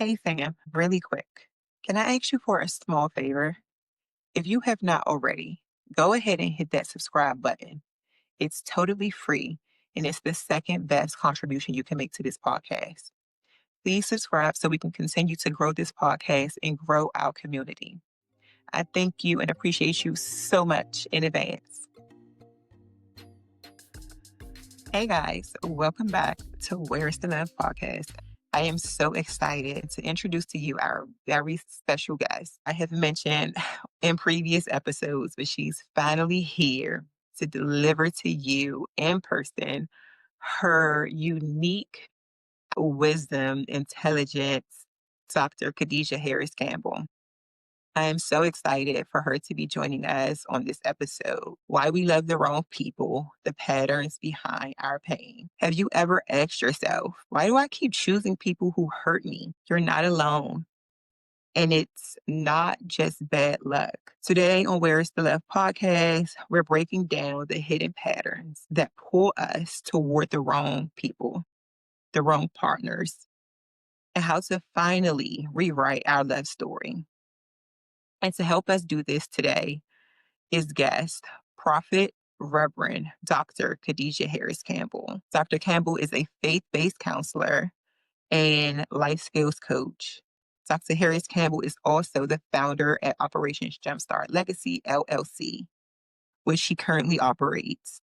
Hey fam, really quick. Can I ask you for a small favor? If you have not already, go ahead and hit that subscribe button. It's totally free and it's the second best contribution you can make to this podcast. Please subscribe so we can continue to grow this podcast and grow our community. I thank you and appreciate you so much in advance. Hey guys, welcome back to Where's the Love podcast. I am so excited to introduce to you our very special guest. I have mentioned in previous episodes, but she's finally here to deliver to you in person her unique wisdom, intelligence, Dr. Khadijah Harris-Campbell. I am so excited for her to be joining us on this episode. Why we love the wrong people, the patterns behind our pain. Have you ever asked yourself, why do I keep choosing people who hurt me? You're not alone. And it's not just bad luck. Today on Where's the Love podcast, we're breaking down the hidden patterns that pull us toward the wrong people, the wrong partners, and how to finally rewrite our love story. And to help us do this today is guest, Prophet Reverend Dr. Khadijah Harris Campbell. Dr. Campbell is a faith based counselor and life skills coach. Dr. Harris Campbell is also the founder at Operations Jumpstart Legacy LLC, which she currently operates.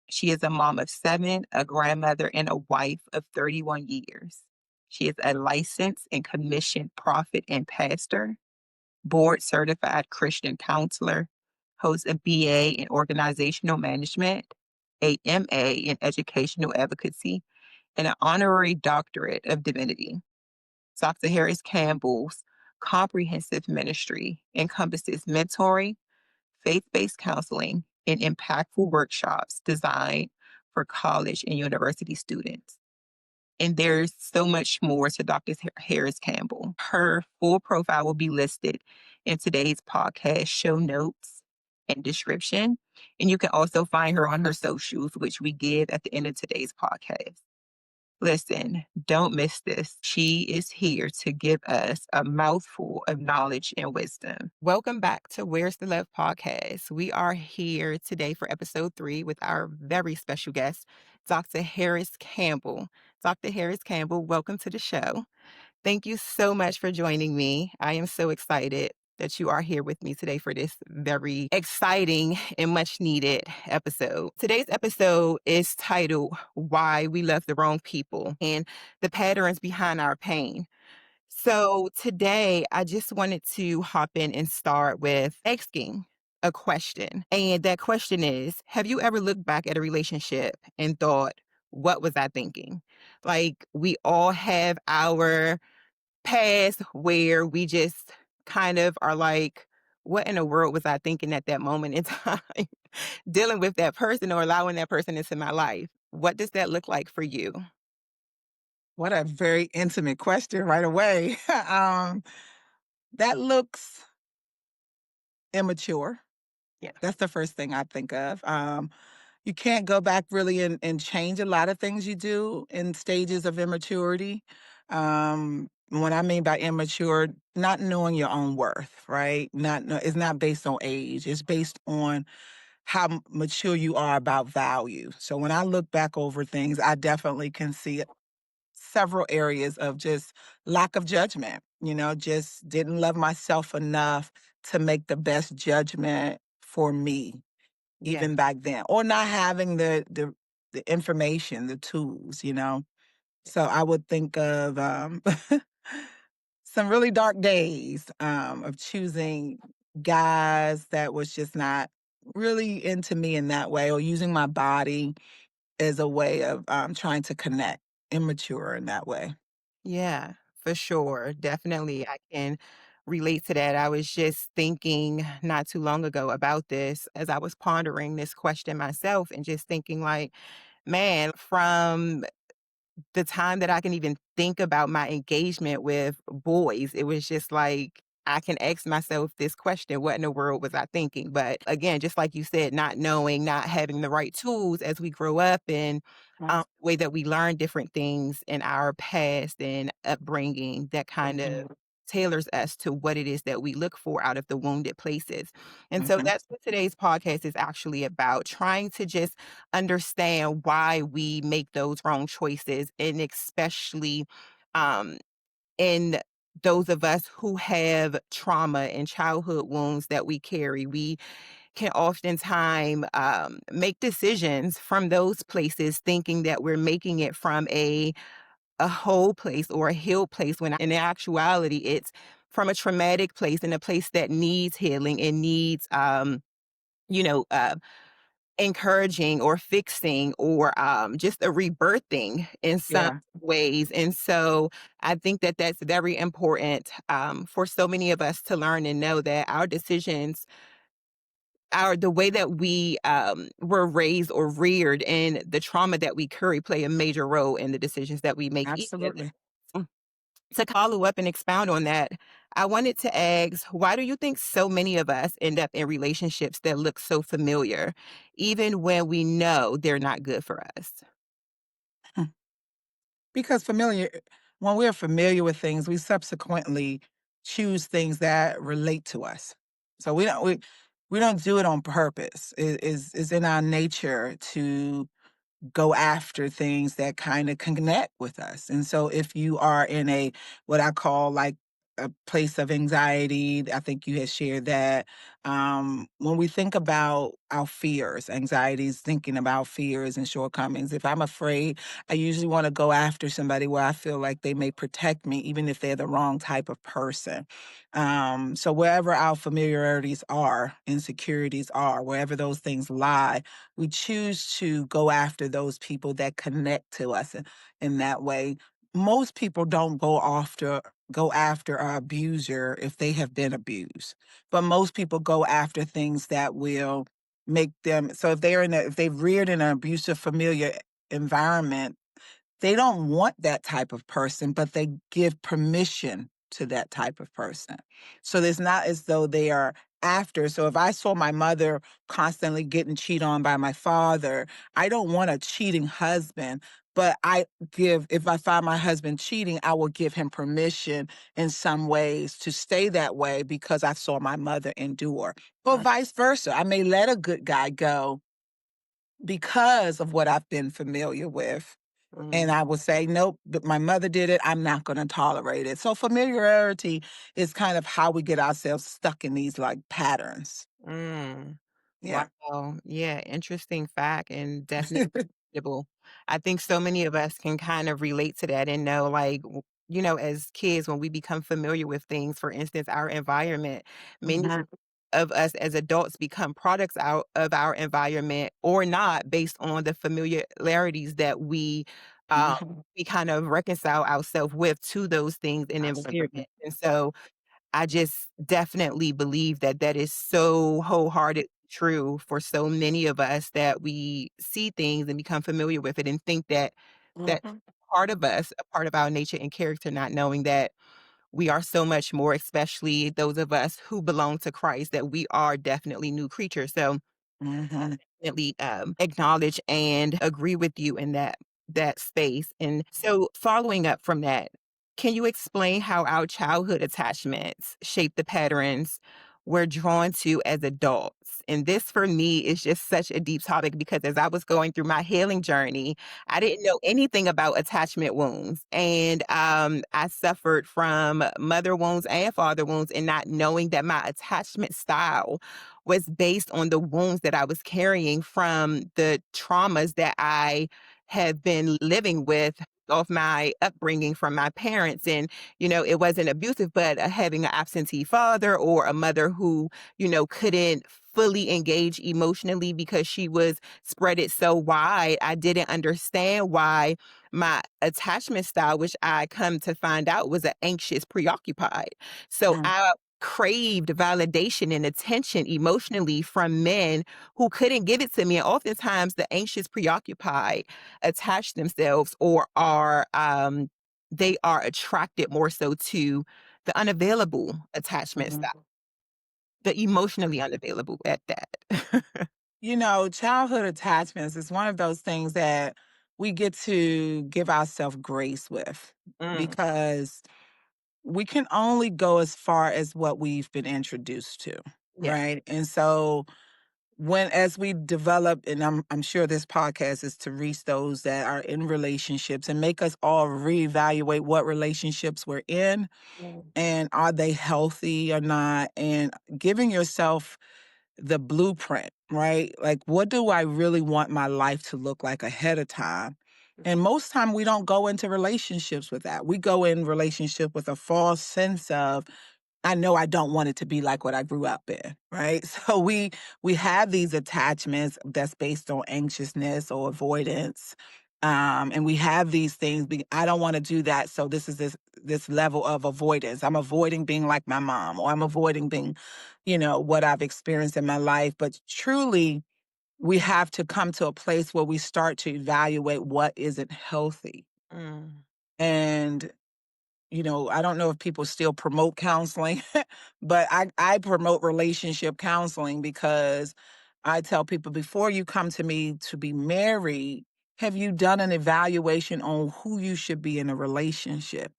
She is a mom of 7, a grandmother, and a wife of 31 years. She is a licensed and commissioned prophet and pastor, board certified Christian counselor, holds a BA in organizational management, a MA in educational advocacy, and an honorary doctorate of divinity. Dr. Harris Campbell's comprehensive ministry encompasses mentoring, faith based counseling, and impactful workshops designed for college and university students. And there's so much more to Dr. Harris Campbell. Her full profile will be listed in today's podcast show notes and description. And you can also find her on her socials, which we give at the end of today's podcast. Listen, don't miss this. She is here to give us a mouthful of knowledge and wisdom. Welcome back to Where's the Love podcast. We are here today for episode 3 with our very special guest, Dr. Harris Campbell. Dr. Harris Campbell, welcome to the show. Thank you so much for joining me. I am so excited that you are here with me today for this very exciting and much needed episode. Today's episode is titled Why We Love the Wrong People and the Patterns Behind Our Pain. So today I just wanted to hop in and start with asking a question. And that question is, have you ever looked back at a relationship and thought, what was I thinking? Like we all have our past where we just kind of are like, what in the world was I thinking at that moment in time dealing with that person or allowing that person into my life? What does that look like for you? What a very intimate question right away. That looks immature. Yeah. That's the first thing I think of. You can't go back really and change a lot of things you do in stages of immaturity. What I mean by immature, not knowing your own worth, right? It's not based on age. It's based on how mature you are about value. So when I look back over things, I definitely can see several areas of just lack of judgment, just didn't love myself enough to make the best judgment for me, Yeah. even back then, or not having the information, the tools. So I would think of some really dark days of choosing guys that was just not really into me in that way, or using my body as a way of trying to connect, immature in that way. Yeah, for sure. Definitely. I can relate to that. I was just thinking not too long ago about this as I was pondering this question myself and just thinking like, man, from the time that I can even think about my engagement with boys, it was just like I can ask myself this question, what in the world was I thinking? But again, just like you said, not knowing, not having the right tools as we grow up and the way that we learn different things in our past and upbringing that kind of Mhm, tailors us to what it is that we look for out of the wounded places. And so mhm, that's what today's podcast is actually about, trying to just understand why we make those wrong choices, and especially um, in those of us who have trauma and childhood wounds that we carry. We can oftentimes make decisions from those places thinking that we're making it from a whole place or a healed place, when in actuality it's from a traumatic place and a place that needs healing and needs you know uh, encouraging or fixing or just a rebirthing in some yeah, ways. And so I think that that's very important for so many of us to learn and know that our decisions, the way that we were raised or reared, and the trauma that we carry play a major role in the decisions that we make, even as absolutely. adults. To follow up and expound on that, I wanted to ask, why do you think so many of us end up in relationships that look so familiar, even when we know they're not good for us? Hmm. Because when we're familiar with things, we subsequently choose things that relate to us. So we don't do it on purpose. Is in our nature to go after things that kind of connect with us. And so if you are in a what I call like a place of anxiety, I think you had shared that. When we think about our fears, anxieties, thinking about fears and shortcomings, if I'm afraid, I usually want to go after somebody where I feel like they may protect me, even if they're the wrong type of person. So wherever our familiarities are, insecurities are, wherever those things lie, we choose to go after those people that connect to us in that way. Most people don't go after an abuser if they have been abused, but most people go after things that will make them. So if they've reared in an abusive familiar environment, they don't want that type of person, but they give permission to that type of person. So it's not as though they are after. So if I saw my mother constantly getting cheated on by my father, I don't want a cheating husband, but if I find my husband cheating, I will give him permission in some ways to stay that way because I saw my mother endure. Or vice versa. I may let a good guy go because of what I've been familiar with, and Mm. I would say, "Nope, but my mother did it, I'm not gonna tolerate it." So familiarity is kind of how we get ourselves stuck in these, like, patterns. Mm. Yeah. Wow. Yeah, interesting fact and definitely relatable. I think so many of us can kind of relate to that and know, like, as kids, when we become familiar with things, for instance, our environment, many Mhm, of us as adults become products out of our environment or not, based on the familiarities that um, mhm. we kind of reconcile ourselves with to those things in Absolutely. environment. And so I just definitely believe that that is so wholeheartedly true for so many of us, that we see things and become familiar with it and think that that's Mhm, part of us, a part of our nature and character, not knowing that we are so much more, especially those of us who belong to Christ, that we are definitely new creatures. So mhm. definitely acknowledge and agree with you in that space. And so following up from that, can you explain how our childhood attachments shape the patterns we're drawn to as adults? And this for me is just such a deep topic, because as I was going through my healing journey, I didn't know anything about attachment wounds. And I suffered from mother wounds and father wounds, and not knowing that my attachment style was based on the wounds that I was carrying from the traumas that I have been living with of my upbringing from my parents. And, it wasn't abusive, but having an absentee father or a mother who, couldn't fully engage emotionally because she was spread it so wide. I didn't understand why my attachment style, which I come to find out was an anxious, preoccupied. So Mm, I craved validation and attention emotionally from men who couldn't give it to me. And oftentimes the anxious, preoccupied attach themselves, or are they are attracted more so to the unavailable attachment style, Mhm. the emotionally unavailable at that. Childhood attachments is one of those things that we get to give ourselves grace with Mm, because we can only go as far as what we've been introduced to, yeah. right? And so as we develop, and I'm sure this podcast is to reach those that are in relationships and make us all reevaluate what relationships we're in Mm, and are they healthy or not, and giving yourself the blueprint, right? Like, what do I really want my life to look like ahead of time? And most time we don't go into relationships with that. We go in relationship with a false sense of, I know I don't want it to be like what I grew up in, right? So we have these attachments that's based on anxiousness or avoidance. And we have these things. I don't want to do that. So this level of avoidance. I'm avoiding being like my mom, or I'm avoiding being, what I've experienced in my life. But truly, we have to come to a place where we start to evaluate what isn't healthy. mm, And I don't know if people still promote counseling, but I promote relationship counseling because I tell people, before you come to me to be married, have you done an evaluation on who you should be in a relationship?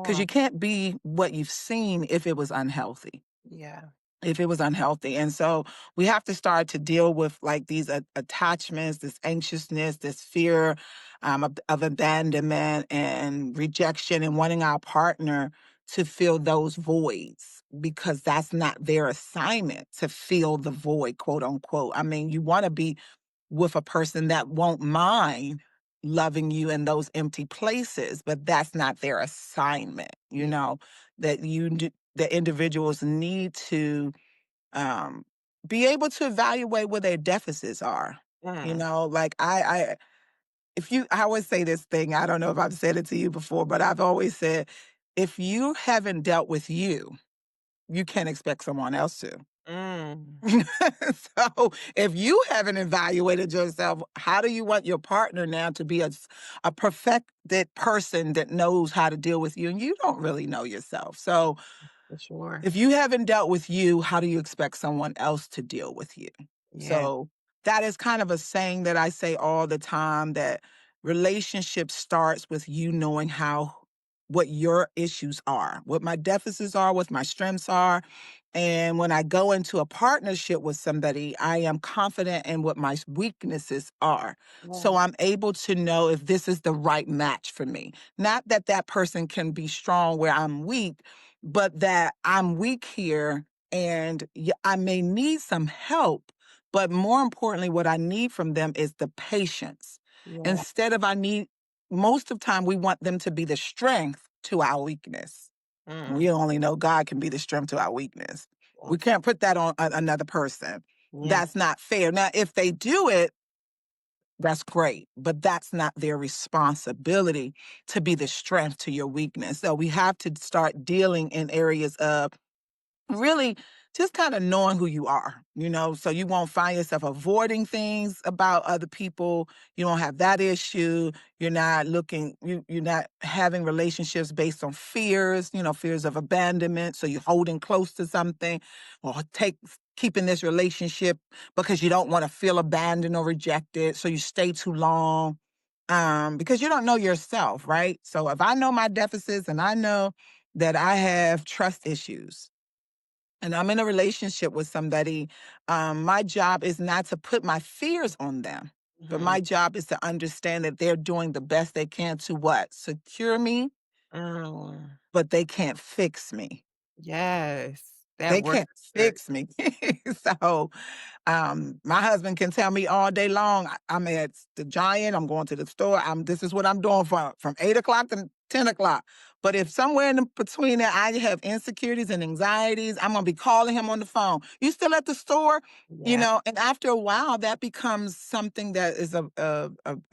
Because yeah. you can't be what you've seen if it was unhealthy, Yeah. And so we have to start to deal with like these attachments, this anxiousness, this fear of abandonment and rejection, and wanting our partner to fill those voids because that's not their assignment to fill the void, quote unquote. I mean, you want to be with a person that won't mind loving you in those empty places, but that's not their assignment, Yeah. that the individuals need to um, be able to evaluate where their deficits are. Mm, Like I always say this thing, I don't know if I've said it to you before, but I've always said, if you haven't dealt with you, you can't expect someone else to. mm, So if you haven't evaluated yourself, how do you want your partner now to be a perfected person that knows how to deal with you? And you don't really know yourself. So for sure. if you haven't dealt with you, how do you expect someone else to deal with you? Yeah. So that is kind of a saying that I say all the time, that relationship starts with you knowing what your issues are, what my deficits are, what my strengths are. And when I go into a partnership with somebody, I am confident in what my weaknesses are. So Yeah. I'm able to know if this is the right match for me. Not that that person can be strong where I'm weak, but that I'm weak here and I may need some help. But more importantly, what I need from them is the patience. Yeah. Instead of most of the time, we want them to be the strength to our weakness. We Mm, only know God can be the strength to our weakness. yeah. We can't put that on another person. Yeah. That's not fair. Now, if they do it, that's great, but that's not their responsibility to be the strength to your weakness. So we have to start dealing in areas of really just kind of knowing who you are, so you won't find yourself avoiding things about other people. You don't have that issue. You're not having relationships based on fears, fears of abandonment. So you're holding close to something, or keeping this relationship because you don't want to feel abandoned or rejected. So you stay too long because you don't know yourself, right? So if I know my deficits and I know that I have trust issues, and I'm in a relationship with somebody, my job is not to put my fears on them, but Mhm. my job is to understand that they're doing the best they can to what? Secure me, Mm, but they can't fix me. yes. That They word can't hurt. fix me. So my husband can tell me all day long, I'm at the Giant, I'm going to the store, this is what I'm doing from 8 o'clock to 10 o'clock. But if somewhere in between that I have insecurities and anxieties, I'm gonna be calling him on the phone. You still at the store? Yeah. And after a while, that becomes something that is a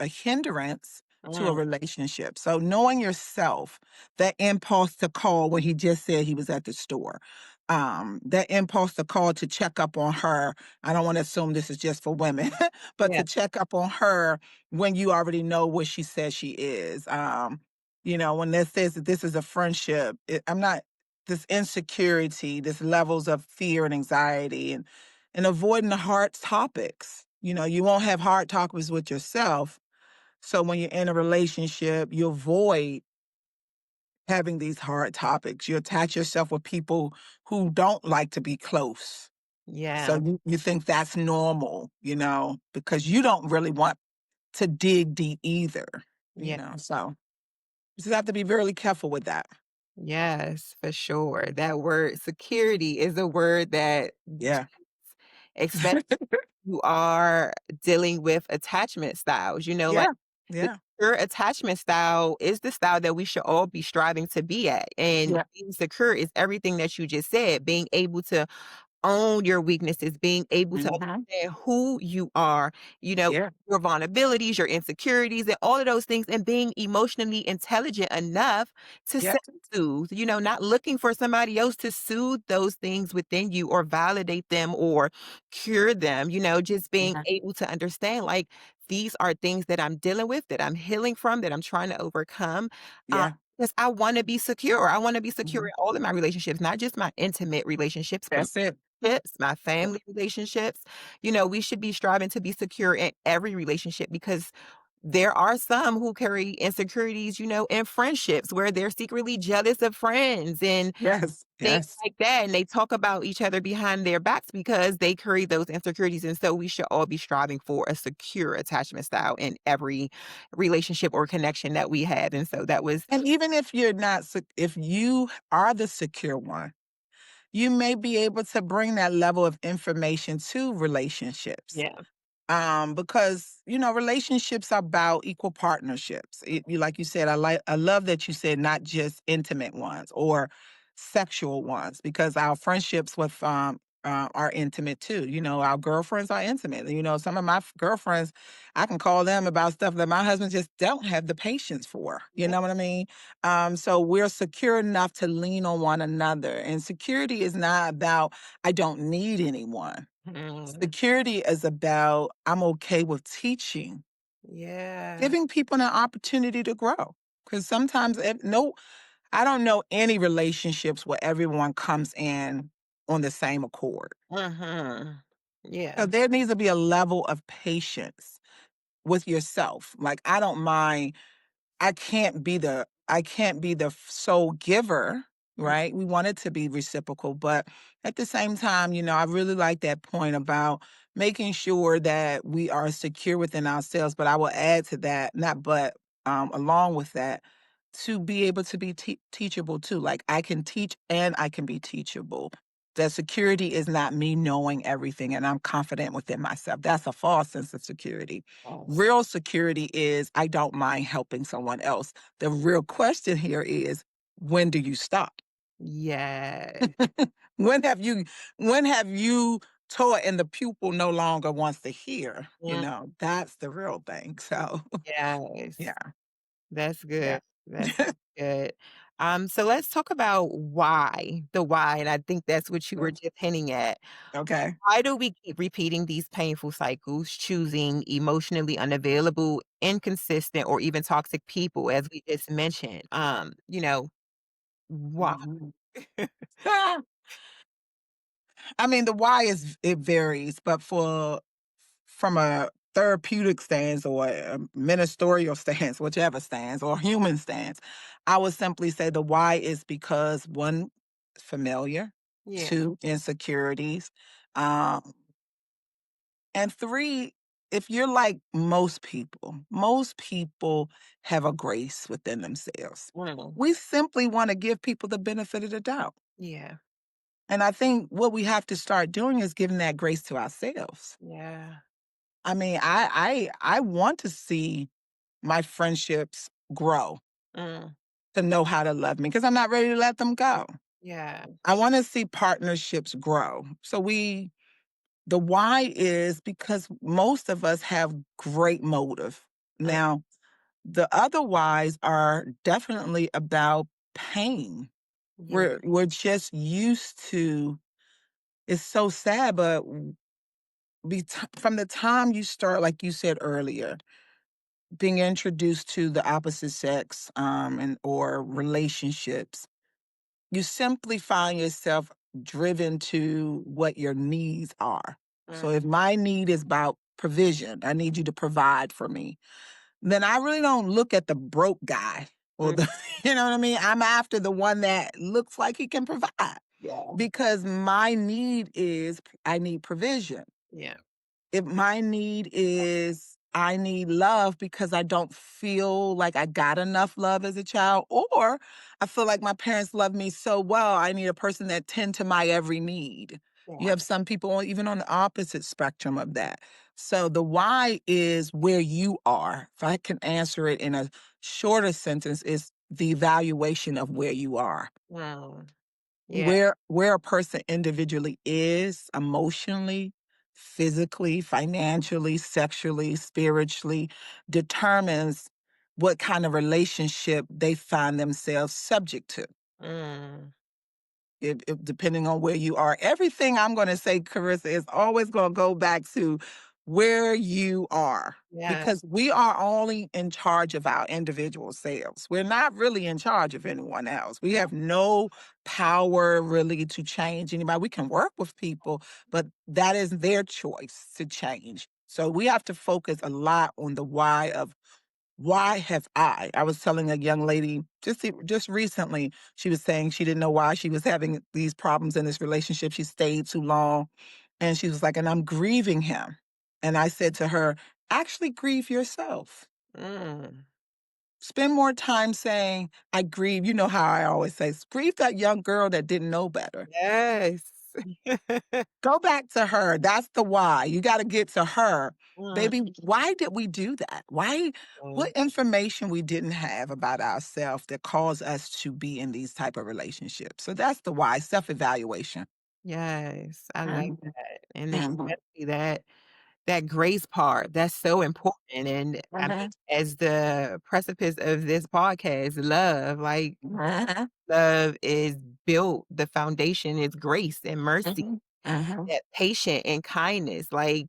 hindrance to a Mm, relationship. So knowing yourself, that impulse to call when he just said he was at the store, that impulse to call to check up on her. I don't want to assume this is just for women, but yeah. to check up on her when you already know what she says she is. When that says that this is a friendship, I'm not. this insecurity, this levels of fear and anxiety, and avoiding the hard topics. You won't have hard topics with yourself. So when you're in a relationship, you avoid having these hard topics. You attach yourself with people who don't like to be close. So Yeah. you think that's normal, because you don't really want to dig deep either, Yeah. So you just have to be really careful with that. Yes, for sure. That word security is a word that Yeah. especially you are dealing with attachment styles, like Yeah. the Yeah. secure attachment style is the style that we should all be striving to be at. And Yeah. being secure is everything that you just said, being able to own your weaknesses, being able to Mhm. understand who you are, you know, Yeah. your vulnerabilities, your insecurities, and all of those things, and being emotionally intelligent enough to Yeah. self-soothe, not looking for somebody else to soothe those things within you or validate them or cure them, just being Mhm. able to understand like these are things that I'm dealing with, that I'm healing from, that I'm trying to overcome. Um, Yeah. because I want to be secure. I want to be secure Mhm. in all of my relationships, not just my intimate relationships, but That's it. my family relationships. We should be striving to be secure in every relationship because there are some who carry insecurities, in friendships where they're secretly jealous of friends and Yes. things Yes. like that. And they talk about each other behind their backs because they carry those insecurities. And so we should all be striving for a secure attachment style in every relationship or connection that we have. And so that was, And even if you're not, if you are the secure one, you may be able to bring that level of information to relationships. yeah. Because relationships are about equal partnerships. Like you said, I love that you said not just intimate ones or sexual ones, because our friendships with are intimate too. Our girlfriends are intimate. Some of my girlfriends, I can call them about stuff that my husband just don't have the patience for. You Yeah. know what I mean? So we're secure enough to lean on one another, and security is not about I don't need anyone. Mm. Security is about I'm okay with teaching, Yeah. giving people an opportunity to grow. Because sometimes, no, I don't know any relationships where everyone comes in on the same accord. Mhm. So Yeah. there needs to be a level of patience with yourself. Like, I don't mind I can't be the sole giver, right? We want it to be reciprocal, but at the same time, I really like that point about making sure that we are secure within ourselves. But I will add to that, not but along with that, to be able to be teachable too. Like, I can teach and I can be teachable. That security is not me knowing everything and I'm confident within myself. That's a false sense of security. Yes. Real security is I don't mind helping someone else. The real question here is, when do you stop? Yeah. When have you when have you taught and the pupil no longer wants to hear? Mm, That's the real thing. So yes. yeah, That's yeah. good. That's good. So let's talk about the why, and I think that's what you were just hinting at. Okay. Why do we keep repeating these painful cycles, choosing emotionally unavailable, inconsistent, or even toxic people, as we just mentioned? Why? Mhm. I mean, the why it varies, but from a therapeutic stance or a ministerial stance, whichever stance, or human stance, I would simply say the why is because one, familiar, Yeah. two, insecurities, um, and three, if you're like most people have a grace within themselves. Mm, We simply want to give people the benefit of the doubt. yeah. And I think what we have to start doing is giving that grace to ourselves. Yeah. I mean, I want to see my friendships grow, Mm, to know how to love me because I'm not ready to let them go. yeah. I want to see partnerships grow. So the why is because most of us have great motive. Mm, Now, the other whys are definitely about pain. yeah. We're just used to, it's so sad, but from the time you start, like you said earlier, being introduced to the opposite sex, and or relationships, you simply find yourself driven to what your needs are. So Mm, if my need is about provision, I need you to provide for me, then I really don't look at the broke guy or mm, the, you know what I mean? I'm after the one that looks like he can provide yeah, because my need is I need provision. yeah, If my need is I need love because I don't feel like I got enough love as a child, or I feel like my parents love me so well, I need a person that tend to my every need. You yeah. have some people even on the opposite spectrum of that. So the why is where you are. If I can answer it in a shorter sentence, is the evaluation of where you are, Mm, yeah. where a person individually is emotionally, physically, financially, sexually, spiritually determines what kind of relationship they find themselves subject to. Mm, If depending on where you are, everything I'm going to say, Carissa, is always going to go back to where you are, yeah. because we are only in charge of our individual selves. We're not really in charge of anyone else. We have no power really to change anybody. We can work with people, but that is their choice to change. So we have to focus a lot on the why of why have I? I was telling a young lady just recently, she was saying she didn't know why she was having these problems in this relationship. She stayed too long. And she was like, and I'm grieving him. And I said to her, actually grieve yourself. Mm, Spend more time saying, I grieve. You know how I always say, grieve that young girl that didn't know better. yes. Go back to her. That's the why. You got to get to her. Mm, Baby, why did we do that? Why what mm, information we didn't have about ourselves that caused us to be in these type of relationships? So that's the why, self-evaluation. yes, I like Mhm, that, and mhm, especially that grace part, that's so important, and I mean, mhm, as the precipice of this podcast, love, like, mhm, love is built the foundation is grace and mercy, mhm, mhm. that patient and kindness, like,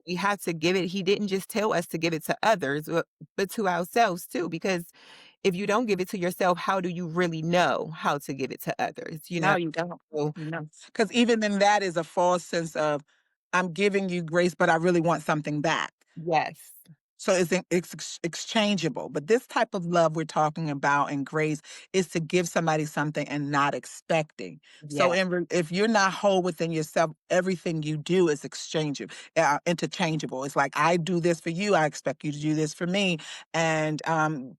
we had to give it he didn't just tell us to give it to others, but to ourselves too, because if you don't give it to yourself, how do you really know how to give it to others, you know? No, you don't. So No, because even in that is a false sense of, I'm giving you grace, but I really want something back. yes. So it's exchangeable. But this type of love we're talking about in grace is to give somebody something and not expecting. So Yeah. if you're not whole within yourself, everything you do is exchangeable, interchangeable. It's like, I do this for you, I expect you to do this for me. And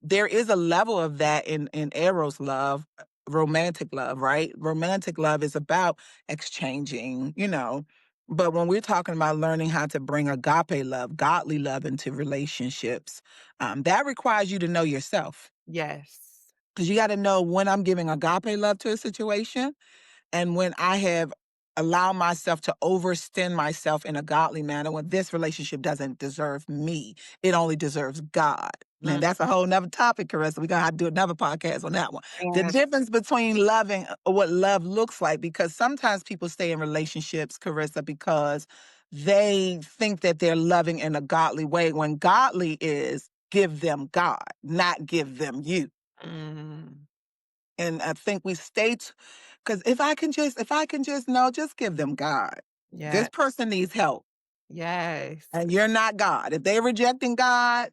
there is a level of that in Eros love, romantic love, right? Romantic love is about exchanging, but when we're talking about learning how to bring agape love, godly love into relationships, that requires you to know yourself. Yes. Because you got to know when I'm giving agape love to a situation and when I have allowed myself to overextend myself in a godly manner, when this relationship doesn't deserve me, it only deserves God. Man, Mm, that's a whole nother topic, Carissa. We're gonna have to do another podcast on that one. The yeah. difference between loving what love looks like, because sometimes people stay in relationships, Carissa, because they think that they're loving in a godly way, when godly is give them God, not give them you. Mm, And I think we stay, because if I can just no, just give them God. yeah. This person needs help, Yes. and you're not God. If they're rejecting God,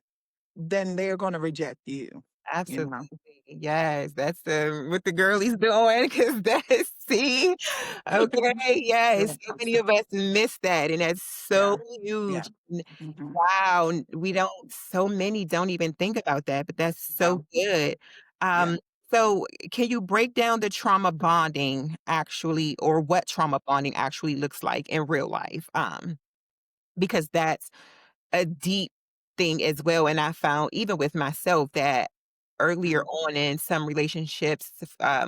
then they're going to reject you. You Absolutely. know. Yes, that's what the girlies doing, 'cause that's see? Okay, yes, so many of us miss that, and that's so Yeah, yeah. huge. Mhm, Wow, we don't so many don't even think about that, but that's so no, good. yeah. So can you break down the trauma bonding actually or what trauma bonding actually looks like in real life? Because that's a deep thing as well, and I found even with myself that earlier Mhm, on in some relationships,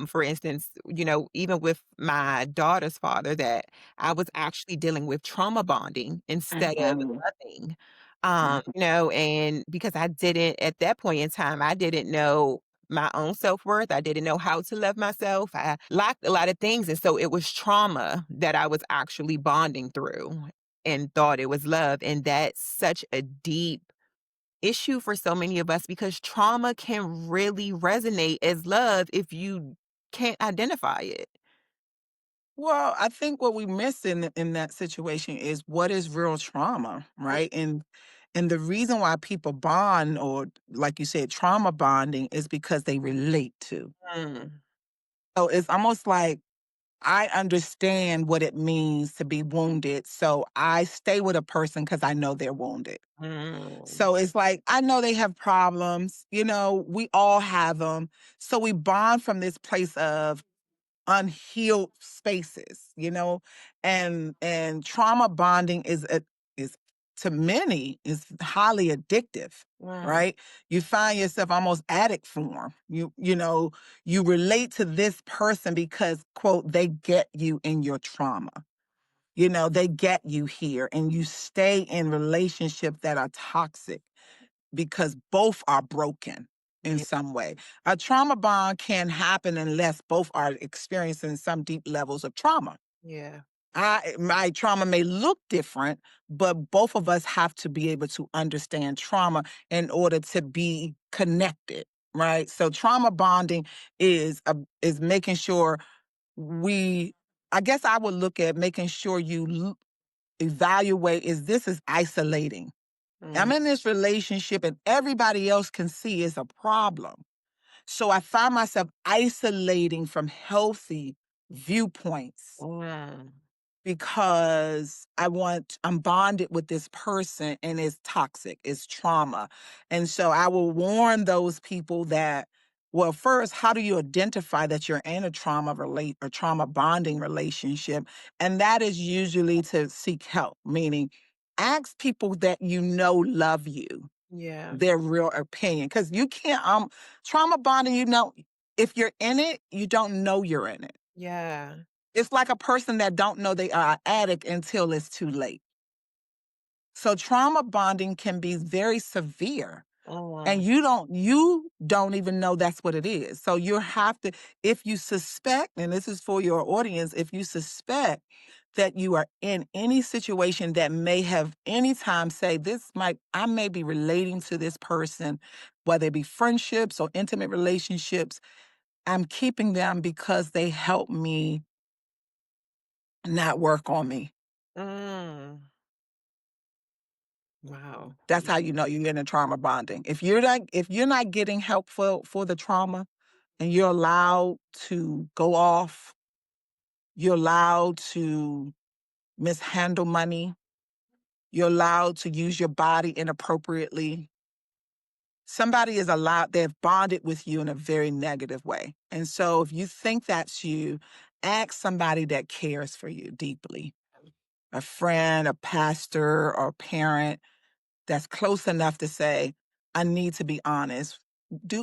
for instance, even with my daughter's father, that I was actually dealing with trauma bonding instead of mhm, loving. mhm, And because I didn't at that point in time, I didn't know my own self-worth. I didn't know how to love myself. I lacked a lot of things. And so it was trauma that I was actually bonding through and thought it was love. And that's such a deep issue for so many of us because trauma can really resonate as love if you can't identify it. Well, I think what we miss in that situation is what is real trauma, right? And the reason why people bond, or like you said, trauma bonding, is because they relate to. Mm, So it's almost like I understand what it means to be wounded. So I stay with a person because I know they're wounded. mm, So it's like, I know they have problems, we all have them. So we bond from this place of unhealed spaces, and trauma bonding is to many is highly addictive, mm, right? You find yourself almost addict form. You relate to this person because, quote, they get you in your trauma. They get you here, and you stay in relationships that are toxic because both are broken in yeah, some way. A trauma bond can happen unless both are experiencing some deep levels of trauma. yeah, My trauma may look different, but both of us have to be able to understand trauma in order to be connected, right? So trauma bonding is making sure we. I guess I would look at making sure evaluate, is this is isolating. mm, I'm in this relationship and everybody else can see it's a problem. So I find myself isolating from healthy viewpoints mm, because I'm bonded with this person and it's toxic, it's trauma. And so I will warn those people that, well, first, how do you identify that you're in a trauma bonding relationship? And that is usually to seek help, meaning ask people that love you, yeah, their real opinion. Because you can't trauma bonding, if you're in it, you don't know you're in it. yeah, It's like a person that don't know they are an addict until it's too late. So trauma bonding can be very severe. And mm, you don't even know that's what it is. So you have to, if you suspect, and this is for your audience, if you suspect that you are in any situation that may have any time say, I may be relating to this person, whether it be friendships or intimate relationships, I'm keeping them because they help me not work on me. mm. Wow. That's how you know you're in a trauma bonding. If you're not getting help for the trauma, and you're allowed to go off, you're allowed to mishandle money, you're allowed to use your body inappropriately. Somebody is allowed, they've bonded with you in a very negative way. And so if you think that's you, ask somebody that cares for you deeply, a friend, a pastor, or a parent that's close enough to say, I need to be honest.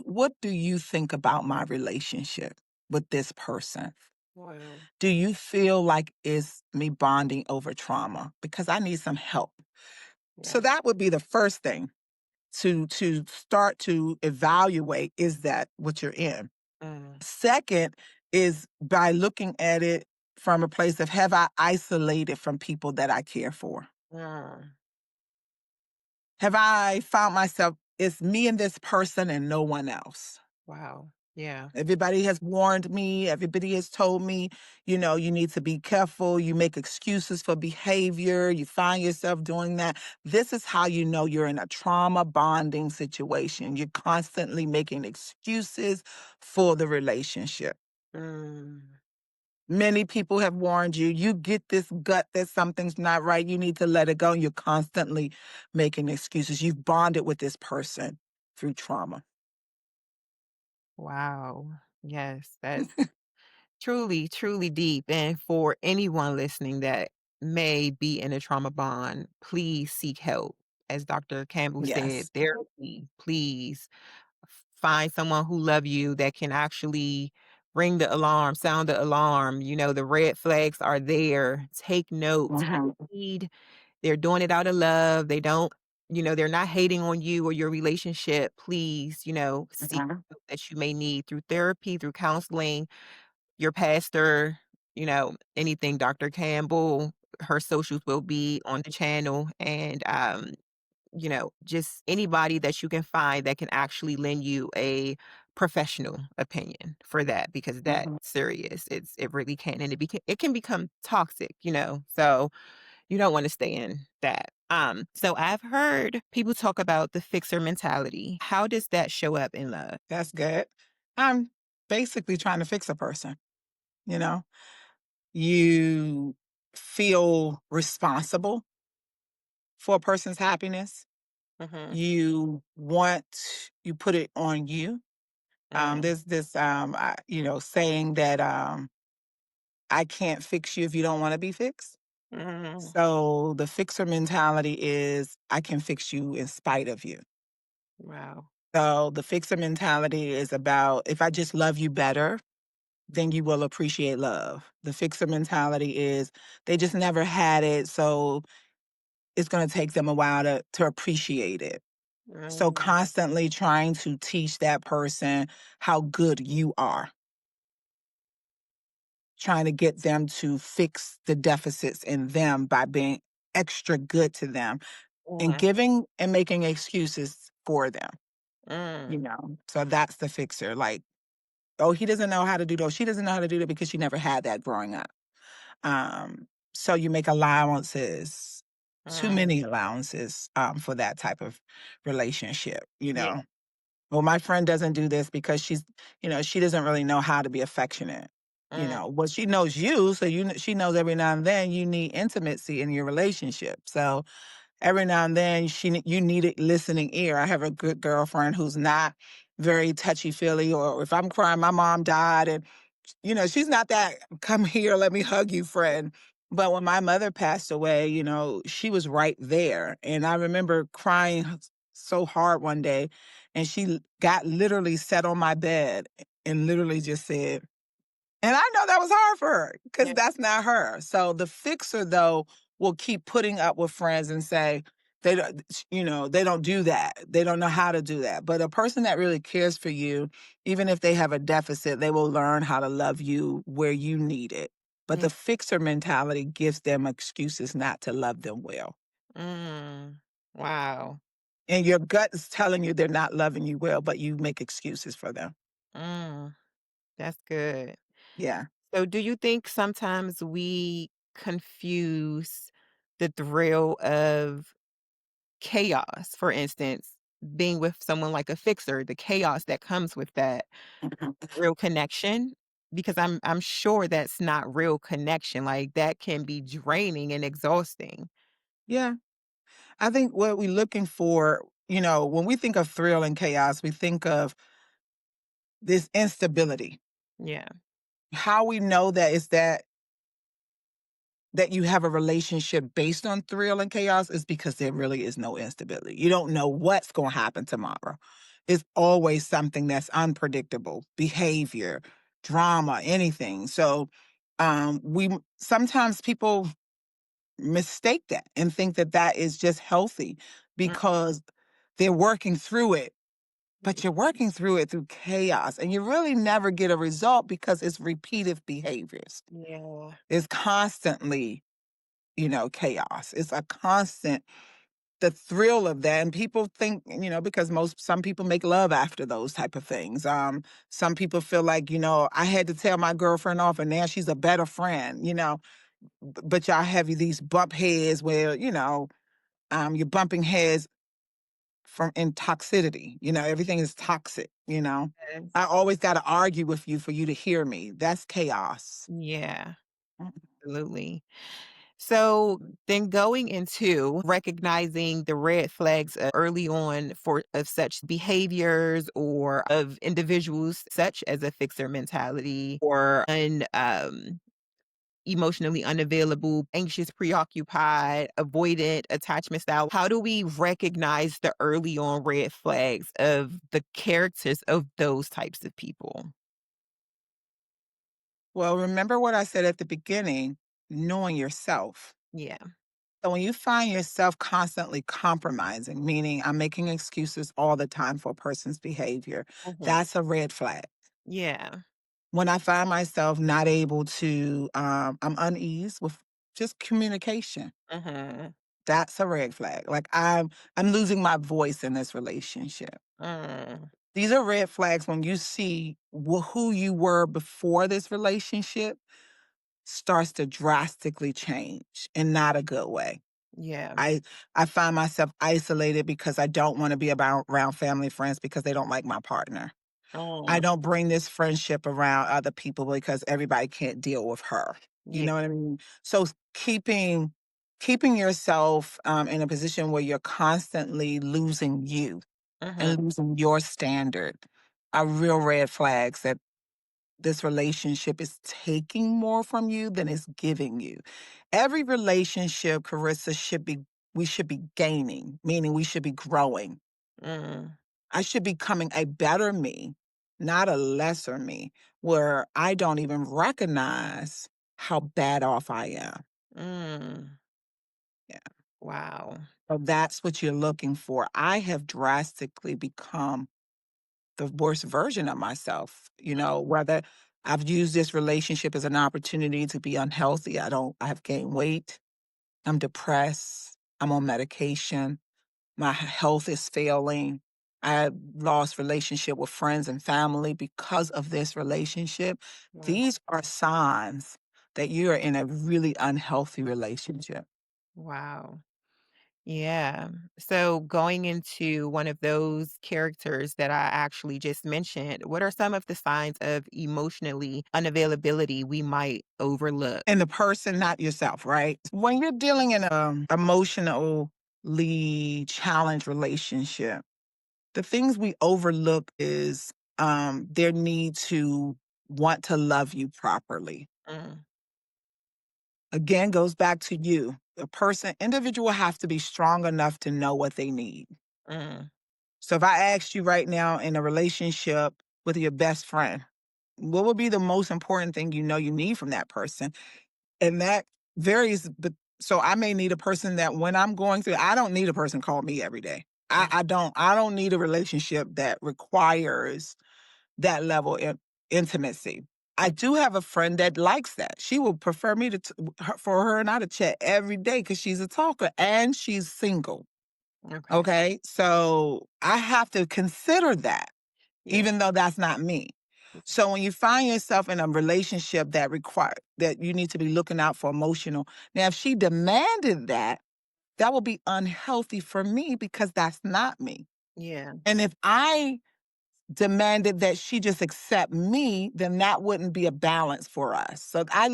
What do you think about my relationship with this person? Wow. Do you feel like it's me bonding over trauma? Because I need some help. So Yeah. that would be the first thing to start to evaluate, is that what you're in? Mm, Second is by looking at it from a place of, have I isolated from people that I care for? mm. Have I found myself, it's me and this person and no one else? Wow. Yeah. Everybody has warned me. Everybody has told me, you need to be careful. You make excuses for behavior. You find yourself doing that. This is how you know you're in a trauma bonding situation. You're constantly making excuses for the relationship. Mm. Many people have warned you. You get this gut that something's not right. You need to let it go. And you're constantly making excuses. You've bonded with this person through trauma. Wow. Yes, that's truly, truly deep. And for anyone listening that may be in a trauma bond, please seek help. As Dr. Campbell said, Yes. therapy, please find someone who love you that can actually ring the alarm, sound the alarm. The red flags are there. Take notes. Mhm. Read. They're doing it out of love. They don't, they're not hating on you or your relationship. Please, seek Mhm. help that you may need through therapy, through counseling, your pastor, anything. Dr. Campbell, her socials will be on the channel. And just anybody that you can find that can actually lend you a professional opinion for that because that's Mhm. serious. It really can, and it can become toxic, So you don't want to stay in that. So I've heard people talk about the fixer mentality. How does that show up in love? That's good. I'm basically trying to fix a person, you know? You feel responsible for a person's happiness. Mhm. You put it on you. Mm, There's this, saying that I can't fix you if you don't want to be fixed. mm, So the fixer mentality is I can fix you in spite of you. wow. So the fixer mentality is about if I just love you better, then you will appreciate love. The fixer mentality is they just never had it, so it's going to take them a while to appreciate it. So Mm, constantly trying to teach that person how good you are, trying to get them to fix the deficits in them by being extra good to them and mhm, giving and making excuses for them, mm, So that's the fixer. Like, oh, he doesn't know how to do those. She doesn't know how to do that because she never had that growing up. So you make allowances, too mm. many allowances for that type of relationship. Yeah. Well, my friend doesn't do this because she doesn't really know how to be affectionate. Mm, Well, she knows you, so she knows every now and then you need intimacy in your relationship. So every now and then you need a listening ear. I have a good girlfriend who's not very touchy feely, or if I'm crying, my mom died, and she's not that come here, let me hug you friend. But when my mother passed away, she was right there. And I remember crying so hard one day, and she got literally sat on my bed and literally just said, and I know that was hard for her because yeah. that's not her. So the fixer, though, will keep putting up with friends and say, they don't do that. They don't know how to do that. But a person that really cares for you, even if they have a deficit, they will learn how to love you where you need it. But Yeah. the fixer mentality gives them excuses not to love them well. Mm, wow. And your gut is telling you they're not loving you well, but you make excuses for them. Mm, that's good. Yeah. So do you think sometimes we confuse the thrill of chaos, for instance, being with someone like a fixer, the chaos that comes with that real connection? Because I'm sure that's not real connection. Like that can be draining and exhausting. Yeah. I think what we're looking for, when we think of thrill and chaos, we think of this instability. Yeah. How we know that is that you have a relationship based on thrill and chaos is because there really is no instability. You don't know what's going to happen tomorrow. It's always something that's unpredictable, behavior, drama, anything. So we sometimes people mistake that and think that that is just healthy Mm, because they're working through it, but you're working through it through chaos and you really never get a result because it's repeated behaviors. yeah. It's constantly, chaos. It's a constant the thrill of that and people think, because some people make love after those type of things. Some people feel like, I had to tell my girlfriend off and now she's a better friend, but y'all have these bump heads where, you're bumping heads from in toxicity. Everything is toxic. Yes. I always got to argue with you for you to hear me. That's chaos. Yeah. Mhm. Absolutely. So then going into recognizing the red flags early on for of such behaviors or of individuals such as a fixer mentality or an emotionally unavailable, anxious, preoccupied, avoidant attachment style. How do we recognize the early on red flags of the characters of those types of people? Well, remember what I said at the beginning, knowing yourself. Yeah. So when you find yourself constantly compromising, meaning I'm making excuses all the time for a person's behavior, Mhm. that's a red flag. Yeah. When I find myself not able to, I'm uneasy with just communication. Mhm. That's a red flag. Like I'm losing my voice in this relationship. Mm. These are red flags when you see who you were before this relationship starts to drastically change in not a good way. Yeah. I I find myself isolated because I don't want to be about around family friends because they don't like my partner. I Oh, don't bring this friendship around other people because everybody can't deal with her. You yeah. know what I mean? So keeping yourself in a position where you're constantly losing you Mhm, and losing your standard are real red flags that this relationship is taking more from you than it's giving you. Every relationship, Carissa, we should be gaining, meaning we should be growing. mm, I should be becoming a better me, not a lesser me, where I don't even recognize how bad off I am. mm. Yeah. Wow. So that's what you're looking for. I have drastically become the worst version of myself, whether I've used this relationship as an opportunity to be unhealthy. I have gained weight. I'm depressed. I'm on medication. My health is failing. I lost relationship with friends and family because of this relationship. Mm, These are signs that you are in a really unhealthy relationship. wow. Yeah. So going into one of those characters that I actually just mentioned, what are some of the signs of emotionally unavailability we might overlook? And the person, not yourself, right? When you're dealing in a emotionally challenged relationship, the things we overlook is their need to want to love you properly. Mm, Again, goes back to you. Individual have to be strong enough to know what they need. mm, So if I asked you right now in a relationship with your best friend, what would be the most important thing you know you need from that person? And that varies, but so I may need a person that when I'm going through, I don't need a person call me every day. mm, I don't need a relationship that requires that level of intimacy. I mm. do have a friend that likes that. She will prefer me for her and I to chat every day because she's a talker and she's single. Okay. Okay. So I have to consider that, Yeah. even though that's not me. So when you find yourself in a relationship that you need to be looking out for emotional. Now, if she demanded that, that will be unhealthy for me because that's not me. Yeah. And if I demanded that she just accept me, then that wouldn't be a balance for us. So I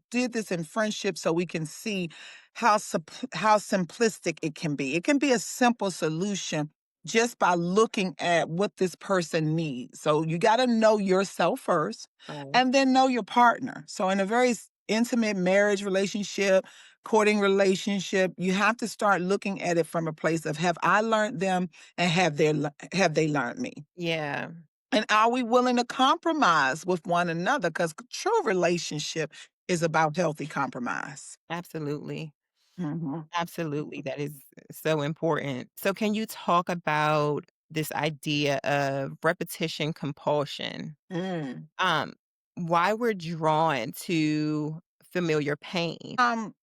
did this in friendship so we can see how simplistic it can be. It can be a simple solution just by looking at what this person needs. So you got to know yourself first Right. and then know your partner. So in a very intimate marriage relationship, courting relationship, you have to start looking at it from a place of have I learned them and have they learned me? Yeah. And are we willing to compromise with one another? Because true relationship is about healthy compromise. Absolutely. Mhm. Absolutely. That is so important. So can you talk about this idea of repetition compulsion? Mm. Um, why we're drawn to familiar pain. Um,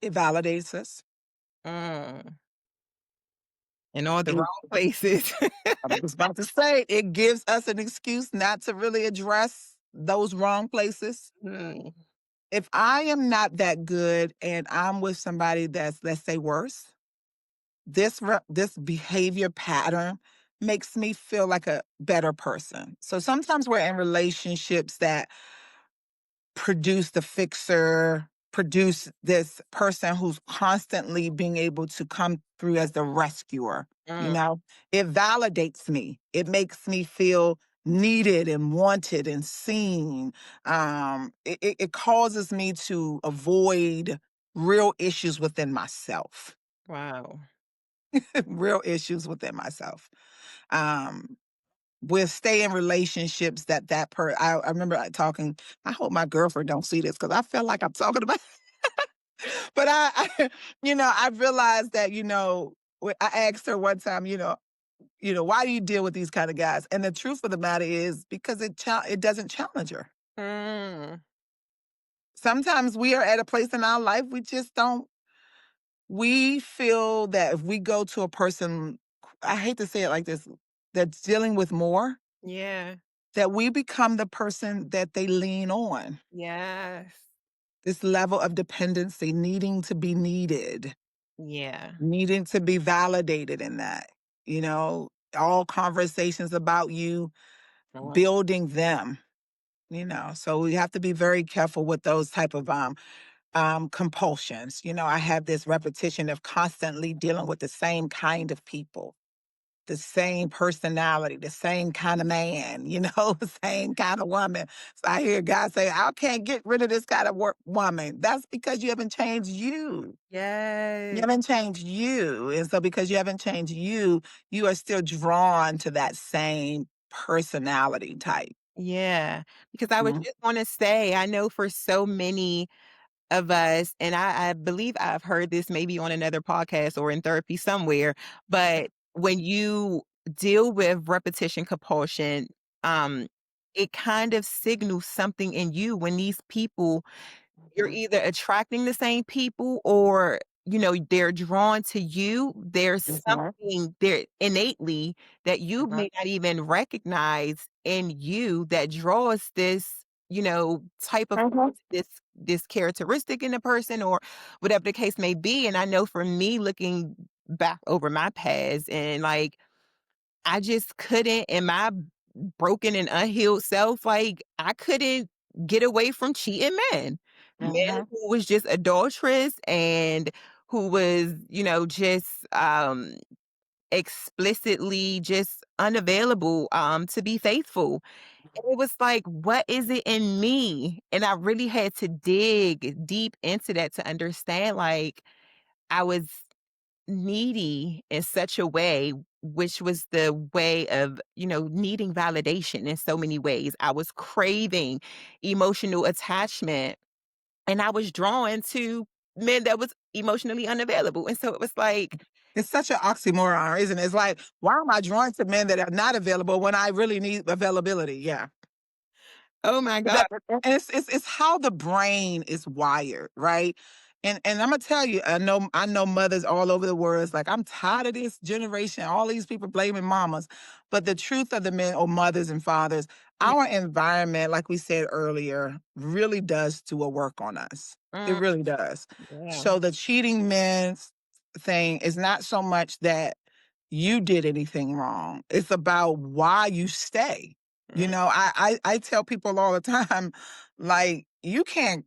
it validates us. Mm, in all the It, wrong places. I was about to say it gives us an excuse not to really address those wrong places. Mm, If I am not that good and I'm with somebody that's, let's say, worse, this behavior pattern makes me feel like a better person. So sometimes we're in relationships that produce the fixer, produce this person who's constantly being able to come through as the rescuer. You mm, know, it validates me. It makes me feel needed and wanted and seen. It causes me to avoid real issues within myself. wow. Real issues within myself. Um, we'll stay in relationships I remember talking. I hope my girlfriend don't see this because I feel like I'm talking about. But I realized that I asked her one time, why do you deal with these kind of guys? And the truth of the matter is because it doesn't challenge her. Mm, Sometimes we are at a place in our life we just don't. We feel that if we go to a person, I hate to say it like this, that's dealing with more, Yeah. that we become the person that they lean on. Yes. This level of dependency, needing to be needed, Yeah. needing to be validated in that, all conversations about you building them, so we have to be very careful with those type of compulsions. I have this repetition of constantly dealing with the same kind of people, the same personality, the same kind of man, the same kind of woman. So I hear guys say, I can't get rid of this kind of woman. That's because you haven't changed you. You Yes. haven't changed you. And so because you haven't changed you, you are still drawn to that same personality type. Yeah. Because I would Mhm. just wanna say, I know for so many of us, and I believe I've heard this maybe on another podcast or in therapy somewhere, but when you deal with repetition compulsion, um, it kind of signals something in you when these people you're either attracting the same people or, they're drawn to you. There's Mhm. something there innately that you may not even recognize in you that draws this, type of Mhm. this characteristic in a person or whatever the case may be. And I know for me looking back over my past and like I just couldn't in my broken and unhealed self, like, I couldn't get away from cheating men. Men Mhm. who was just adulterous and who was, just, explicitly just unavailable, to be faithful. And it was like, what is it in me? And I really had to dig deep into that to understand, like, I was needy in such a way, which was the way of, needing validation in so many ways. I was craving emotional attachment and I was drawn to men that was emotionally unavailable. And so it was like, It's such an oxymoron, isn't it? It's like, why am I drawn to men that are not available when I really need availability? Yeah. oh my God. And it's how the brain is wired, right? And I'm gonna tell you, I know mothers all over the world. It's like I'm tired of this generation, all these people blaming mamas. But the truth of the men or mothers and fathers, Yeah. our environment, like we said earlier, really does do a work on us. It Mm, really does. yeah. So the cheating men's thing is not so much that you did anything wrong. It's about why you stay. Mm, I tell people all the time, like, you can't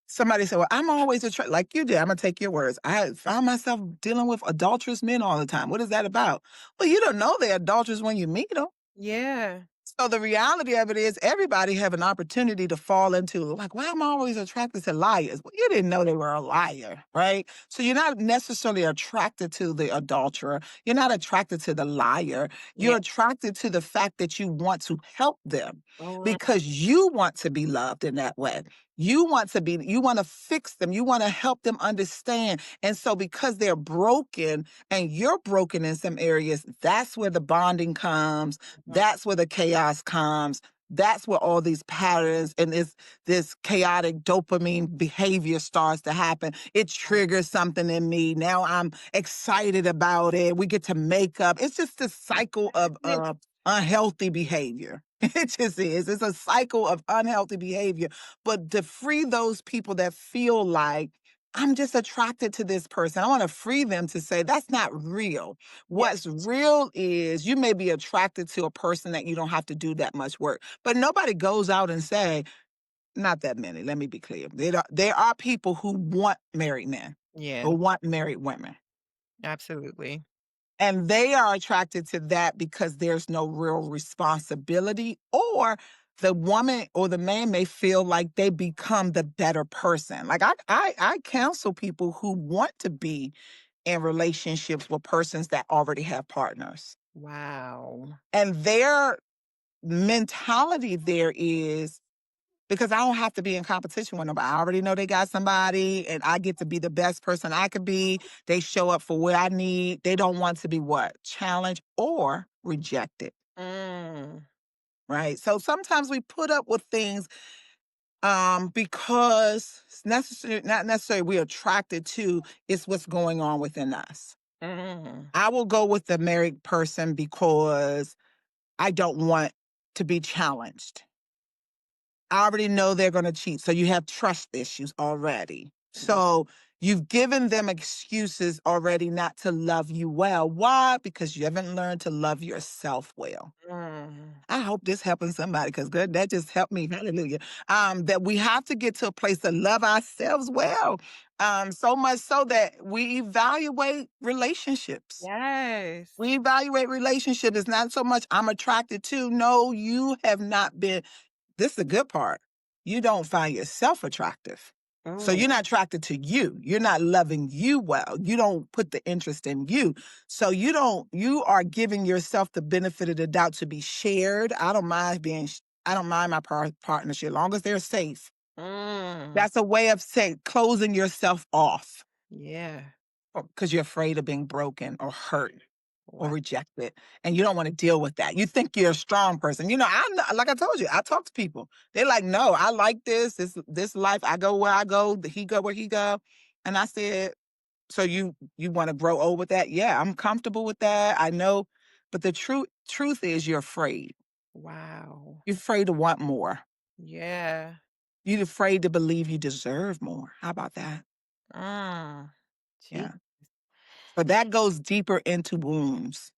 somebody said, well, I'm always attracted, like you did. I'm gonna take your words. I found myself dealing with adulterous men all the time. What is that about? Well, you don't know they're adulterous when you meet them. yeah. So the reality of it is everybody have an opportunity to fall into, like, why am I always attracted to liars? Well, you didn't know they were a liar, right? So you're not necessarily attracted to the adulterer. You're not attracted to the liar. Yeah. You're attracted to the fact that you want to help them Mm, because you want to be loved in that way. You want to fix them. You want to help them understand. And so because they're broken and you're broken in some areas, that's where the bonding comes. That's where the chaos comes. That's where all these patterns and this chaotic dopamine behavior starts to happen. It triggers something in me. Now I'm excited about it. We get to make up. It's just a cycle of unhealthy behavior. It just is. It's a cycle of unhealthy behavior. But to free those people that feel like I'm just attracted to this person, I want to free them to say that's not real. yeah. What's real is you may be attracted to a person that you don't have to do that much work. But nobody goes out and say, not that many, let me be clear. There are people who want married men, Yeah. who want married women. Absolutely. And they are attracted to that because there's no real responsibility, or the woman or the man may feel like they become the better person. Like I counsel people who want to be in relationships with persons that already have partners. Wow. And their mentality there is, because I don't have to be in competition with nobody. I already know they got somebody and I get to be the best person I could be. They show up for what I need. They don't want to be what? Challenged or rejected. Mm, Right. So sometimes we put up with things because it's necessary, not necessarily we're attracted to, it's what's going on within us. Mm. I will go with the married person because I don't want to be challenged. I already know they're going to cheat. So you have trust issues already. So you've given them excuses already not to love you well. Why? Because you haven't learned to love yourself well. Mm. I hope this helping somebody because good, that just helped me. Hallelujah. That we have to get to a place to love ourselves well. So much so that we evaluate relationships. Yes. We evaluate relationships. It's not so much I'm attracted to. No, you have not been. This is the good part. You don't find yourself attractive. So Mm. you're not attracted to you. You're not loving you well. You don't put the interest in you. So you are giving yourself the benefit of the doubt to be shared. I don't mind my partnership as long as they're safe. Mm. That's a way of saying closing yourself off Yeah. because you're afraid of being broken or hurt or Wow. rejected, and you don't want to deal with that. You think you're a strong person. Like I told you, I talk to people. They're like, "No, I like this life. I go where I go. He go where he go." And I said, "So you want to grow old with that?" Yeah, I'm comfortable with that. I know, but the truth is, you're afraid. Wow. You're afraid to want more. Yeah. You're afraid to believe you deserve more. How about that? Mm. Gee. Yeah. So that goes deeper into wounds.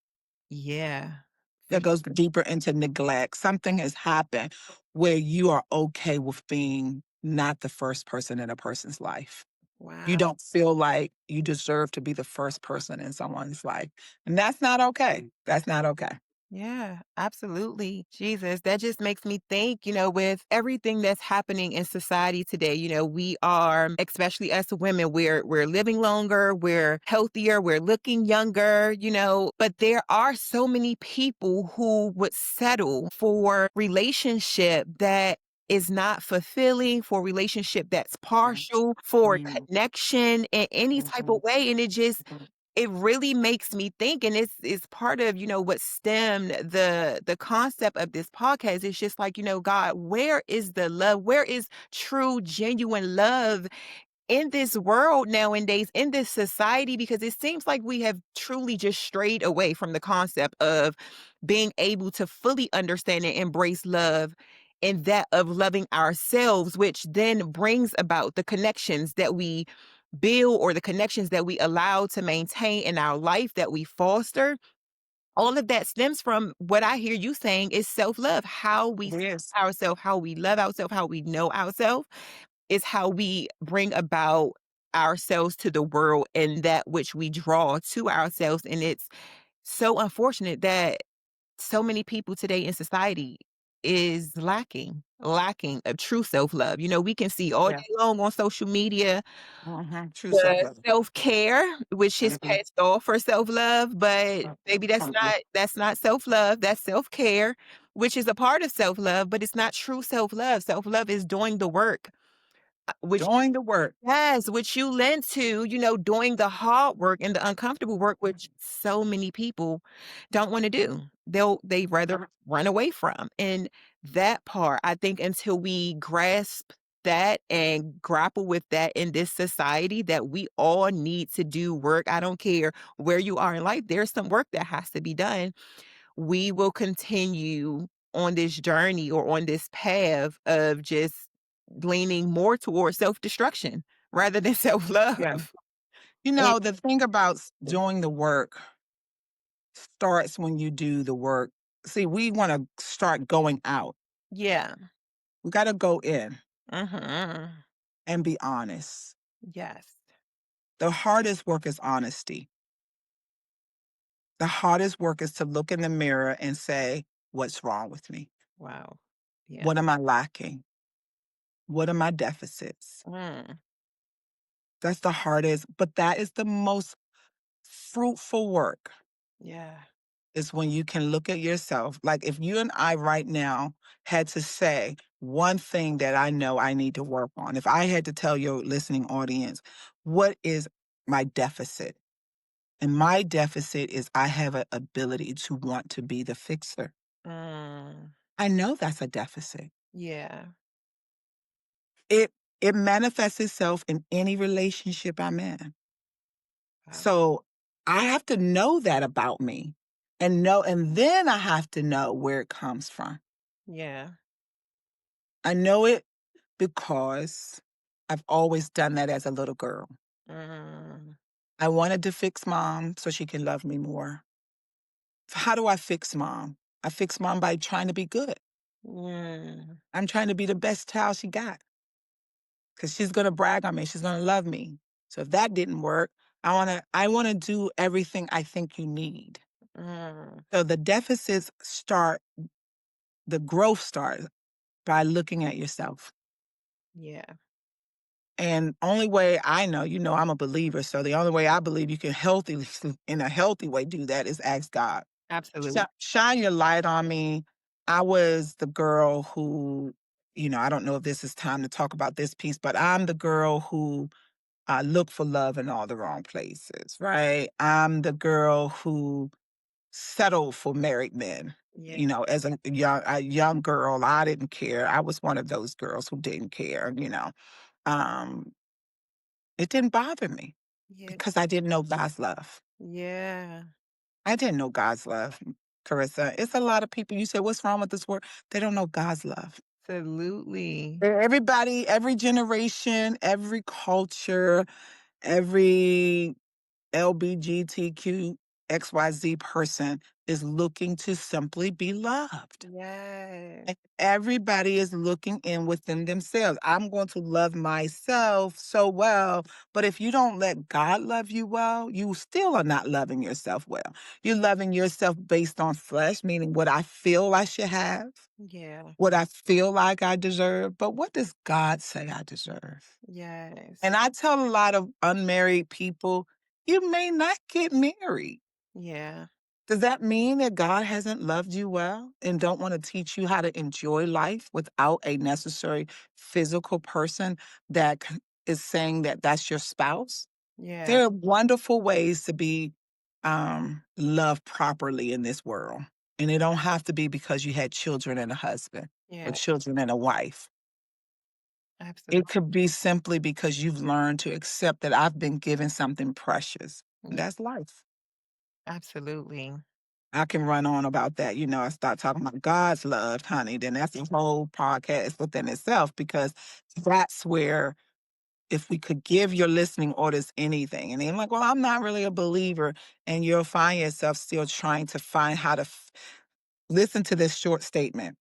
Yeah. For That goes deeper into neglect. Something has happened where you are okay with being not the first person in a person's life. You wow. don't feel like you deserve to be the first person in someone's life. And that's not okay. That's not okay. Yeah, absolutely. Jesus, that just makes me think, with everything that's happening in society today, we are, especially us women, we're living longer, we're healthier, we're looking younger, but there are so many people who would settle for relationship that is not fulfilling, for relationship that's Yes. partial, for Mm, connection in any type of mhm, way. And it really makes me think, and it's part of what stemmed the concept of this podcast. It's just like, God, where is the love, where is true genuine love in this world nowadays, in this society? Because it seems like we have truly just strayed away from the concept of being able to fully understand and embrace love, and that of loving ourselves, which then brings about the connections that we build, or the connections that we allow to maintain in our life, that we foster. All of that stems from what I hear you saying is self-love. How we it see is. ourselves, how we love ourselves, how we know ourselves is how we bring about ourselves to the world, and that which we draw to ourselves. And it's so unfortunate that so many people today in society is lacking of true self-love. We can see all Yeah. day long on social media True self the love. self-care, which is passed off for self-love, but maybe that's not self-love, that's self-care, which is a part of self-love, but it's not true self-love. Self-love is doing the work, which Doing the work. yes, which you lend to, doing the hard work and the uncomfortable work, which so many people don't wanna do. They rather run away from, and that part, I think until we grasp that and grapple with that in this society, that we all need to do work. I don't care where you are in life, there's some work that has to be done. We will continue on this journey, or on this path of just leaning more towards self-destruction rather than Yeah. self-love. And The thing about doing the work starts when you do the work. See, we want to start going out. yeah. We got to go in Mhm. and be honest. Yes. The hardest work is honesty. The hardest work is to look in the mirror and say, what's wrong with me? Wow. Yeah. What am I lacking? What are my deficits? Mm. That's the hardest, but that is the most fruitful work Yeah. is when you can look at yourself. Like if you and I right now had to say one thing that I know I need to work on, if I had to tell your listening audience, what is my deficit? And my deficit is I have an ability to want to be the fixer. Mm. I know that's a deficit. Yeah. It it manifests itself in any relationship I'm in. Wow. So I have to know that about me and then I have to know where it comes from. Yeah. I know it because I've always done that as a little girl. Mm. I wanted to fix mom so she can love me more. So how do I fix mom? I fix mom by trying to be good. Mm. I'm trying to be the best child she got because she's gonna brag on me. She's gonna love me. So if that didn't work, I wanna do everything I think you need. Mm. So the growth starts by looking at yourself. Yeah. And only way I know, I'm a believer. So the only way I believe you can healthily, in a healthy way, do that is ask God. Absolutely. Shine your light on me. I was the girl who, I don't know if this is time to talk about this piece, but I'm the girl who looked for love in all the wrong places, right? I'm the girl who settled for married men. Yeah. As a young girl, I didn't care. I was one of those girls who didn't care. Um, it didn't bother me Yeah. because I didn't know God's love. Yeah. I didn't know God's love, Carissa. It's a lot of people. You say, what's wrong with this world? They don't know God's love. Absolutely. Everybody, every generation, every culture, every LBGTQ XYZ person is looking to simply be loved. Yes. And everybody is looking in within themselves. I'm going to love myself so well. But if you don't let God love you well, you still are not loving yourself well. You're loving yourself based on flesh, meaning what I feel I should have, Yeah. what I feel like I deserve. But what does God say I deserve? Yes. And I tell a lot of unmarried people, you may not get married. Yeah. Does that mean that God hasn't loved you well and don't want to teach you how to enjoy life without a necessary physical person that is saying that that's your spouse? Yeah. There are wonderful ways to be loved properly in this world. And it don't have to be because you had children and a husband or Yeah. children and a wife. Absolutely. It could be simply because you've learned to accept that I've been given something precious. And Yeah. that's life. Absolutely. I can run on about that. I start talking about God's love, honey, then that's a whole podcast within itself because that's where if we could give your listening orders anything, and they're like, well, I'm not really a believer, and you'll find yourself still trying to find how to listen to this short statement.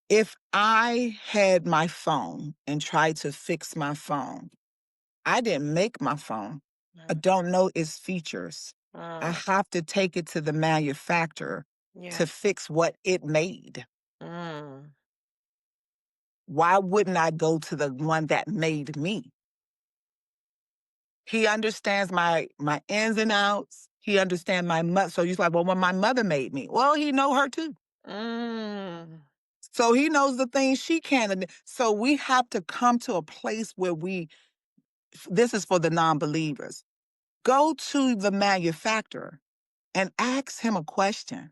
If I had my phone and tried to fix my phone, I didn't make my phone. I Mm. don't know its features. I Mm. have to take it to the manufacturer Yeah. to fix what it made. Mm. Why wouldn't I go to the one that made me? He understands my ins and outs. He understands my mother. So he's like, well, when my mother made me, well, he know her too. Mm. So he knows the things she can. So we have to come to a place where this is for the non-believers. Go to the manufacturer and ask him a question.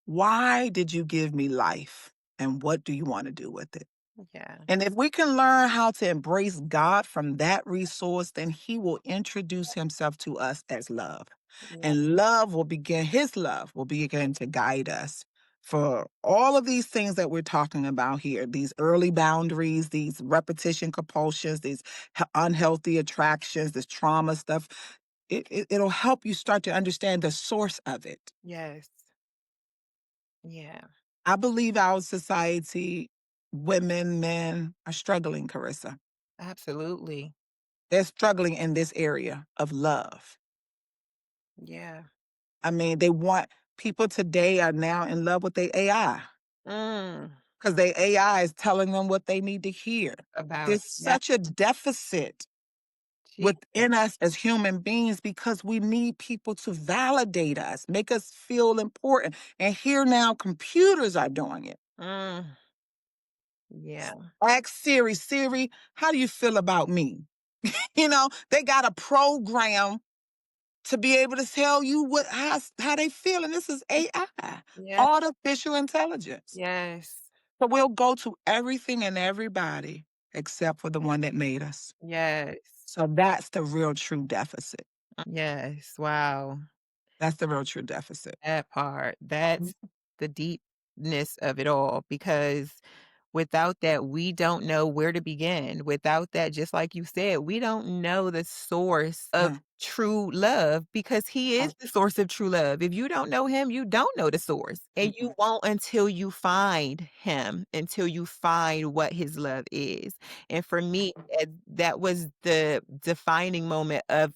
Why did you give me life? And what do you want to do with it? Yeah. And if we can learn how to embrace God from that resource, then he will introduce himself to us as love. Yeah. And his love will begin to guide us for all of these things that we're talking about here, these early boundaries, these repetition compulsions, these unhealthy attractions, this trauma stuff. It'll help you start to understand the source of it. Yes. Yeah. I believe our society, women, men are struggling, Carissa. Absolutely. They're struggling in this area of love. Yeah. I mean, people today are now in love with their AI Mm. because their AI is telling them what they need to hear. About There's yeah. such a deficit Jesus. within us as human beings because we need people to validate us, make us feel important. And here now, computers are doing it. Mm. Yeah. Ask Siri, how do you feel about me? They got a program to be able to tell you how they feel, and this is AI, Yeah. artificial intelligence. Yes. So we'll go to everything and everybody except for the one that made us. Yes. So that's the real true deficit. Yes, wow. That's the real true deficit. That part. Mhm. That's the deepness of it all because without that, we don't know where to begin. Without that, just like you said, we don't know the source of Yeah. true love because he Uh, is the source of true love. If you don't know him, you don't know the source. And you mhm. won't until you find him, until you find what his love is. And for me, that was the defining moment of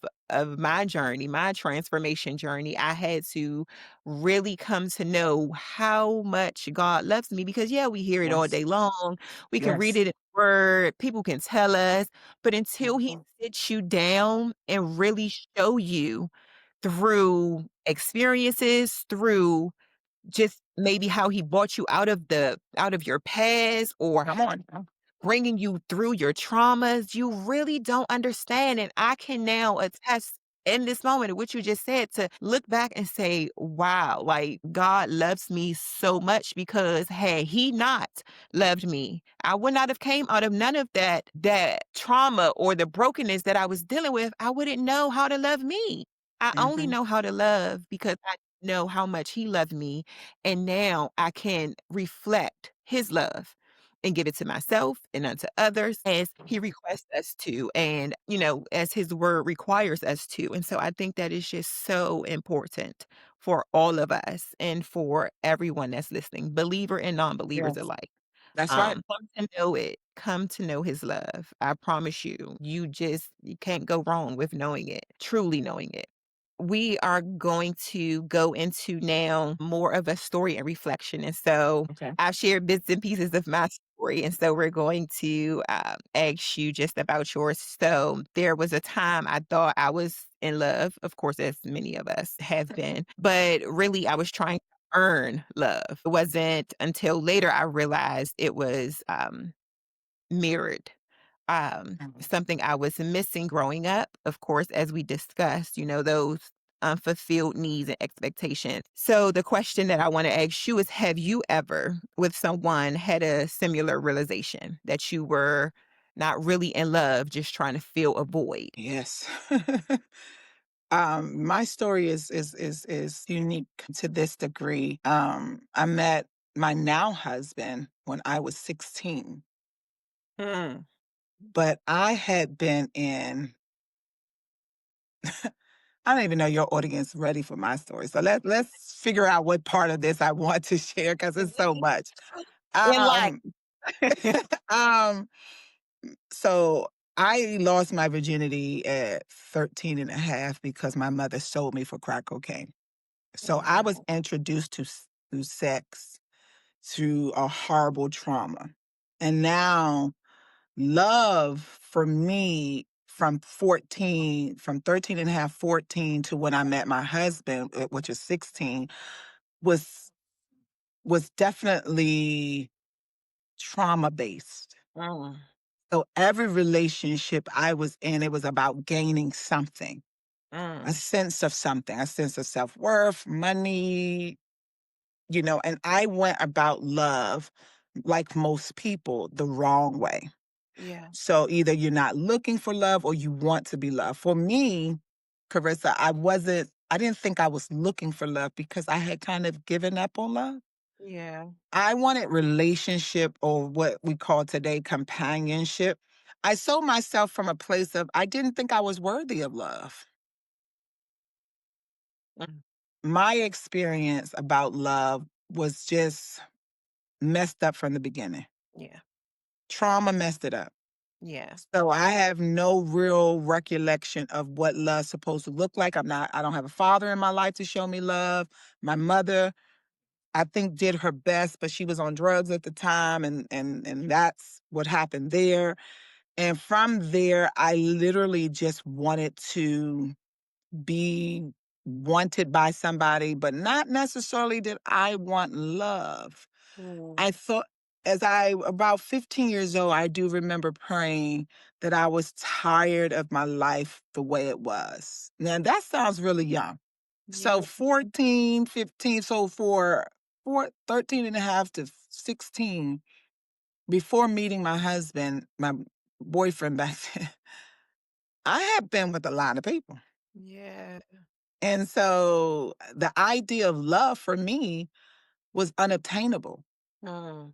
my journey, my transformation journey. I had to really come to know how much God loves me because, yeah, we hear it all Yes. day long. We can read Yes. it in the word. People can tell us, but until he Mhm. sits you down and really show you through experiences, through just maybe how he brought you out of your past or Come on. bringing you through your traumas, you really don't understand. And I can now attest in this moment, what you just said, to look back and say, wow, like God loves me so much because had he not loved me, I would not have came out of none of that trauma or the brokenness that I was dealing with. I wouldn't know how to love me. I only Mhm. know how to love because I know how much he loved me. And now I can reflect his love and give it to myself and unto others as he requests us to and as his word requires us to. And so I think that is just so important for all of us and for everyone that's listening, believer and non-believers Yes. alike. That's right. Come to know it, come to know his love. I promise you, you can't go wrong with knowing it, truly knowing it. We are going to go into now more of a story and reflection. And so Okay. I've shared bits and pieces of my story. And so we're going to ask you just about yours. So there was a time I thought I was in love, of course, as many of us have been, but really I was trying to earn love. It wasn't until later I realized it was mirrored Mhm. something I was missing growing up, of course, as we discussed, those unfulfilled needs and expectations. So the question that I want to ask you is, have you ever with someone had a similar realization that you were not really in love, just trying to fill a void? Yes. My story is unique to this degree. I met my now husband when I was 16, Hmm. but I had been in I don't even know your audience ready for my story. So let's figure out what part of this I want to share because it's so much. In life. Um um so I lost my virginity at 13 and a half because my mother sold me for crack cocaine. So I was Wow. introduced to sex through a horrible trauma. And now love for me from 13 and a half, 14 to when I met my husband, which is 16, was was definitely trauma based. Mm, So every relationship I was in, it was about gaining something, a mm, sense of something, a sense of self-worth, money, and I went about love like most people the wrong way. yeah, So either you're not looking for love or you want to be loved. For me, Carissa, I didn't think I was looking for love because I had kind of given up on love. yeah, I wanted relationship or what we call today companionship. I sold myself from a place of I didn't think I was worthy of love. mm, My experience about love was just messed up from the beginning. yeah, Trauma messed it up. yeah, So I have no real recollection of what love's supposed to look like. I don't have a father in my life to show me love. My mother, I think, did her best, but she was on drugs at the time and that's what happened there. And from there, I literally just wanted to be wanted by somebody, but not necessarily did I want love. mm, I thought as I about 15 years old, I do remember praying that I was tired of my life the way it was. Now that sounds really young. yeah, So 14, 15, so for 13 and a half to 16, before meeting my husband, my boyfriend back then, I have been with a lot of people. Yeah. And so the idea of love for me was unobtainable. Mm,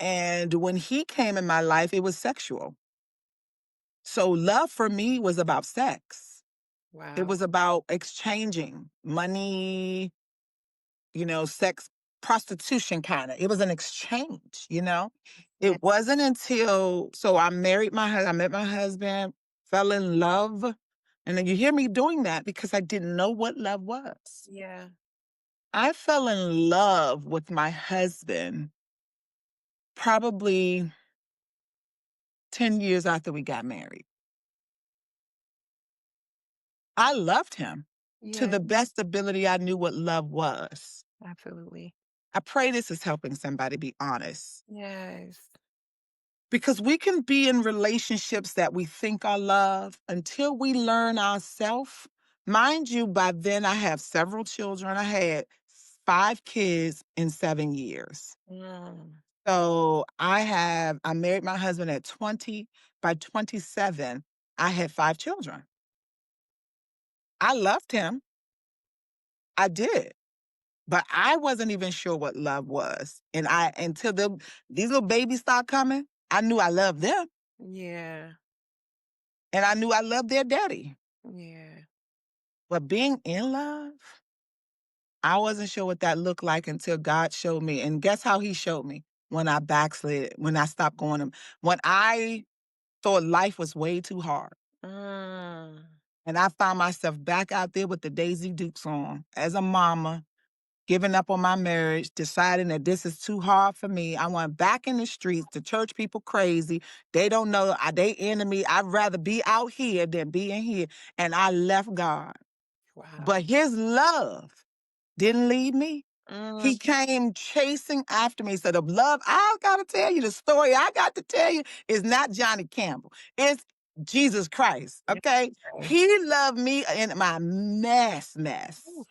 And when he came in my life, it was sexual. So love for me was about sex. It wow. was about exchanging money, sex, prostitution kind of. It was an exchange. Yeah. It wasn't until so I met my husband, fell in love. And then you hear me doing that because I didn't know what love was. Yeah. I fell in love with my husband probably 10 years after we got married. I loved him to Yeah. the best ability I knew what love was. Absolutely. I pray this is helping somebody be honest. Yes. Because we can be in relationships that we think are love until we learn ourselves. Mind you, by then I have several children. I had 5 kids in 7 years. Mm, So I married my husband at 20. By 27, I had 5 children. I loved him. I did. But I wasn't even sure what love was. And until these little babies start coming, I knew I loved them. yeah. And I knew I loved their daddy. Yeah. But being in love, I wasn't sure what that looked like until God showed me. And guess how he showed me? When I backslid, when I stopped going to, when I thought life was way too hard. Mm, And I found myself back out there with the Daisy Dukes on as a mama, giving up on my marriage, deciding that this is too hard for me. I went back in the streets. The church people crazy. They don't know. They enemy. I'd rather be out here than be in here. And I left God. wow. But his love didn't leave me. Mm, He came chasing after me. So the love I got to tell you, the story I got to tell you is not Johnny Campbell. It's Jesus Christ. yeah. Okay. He loved me in my mess. Oof,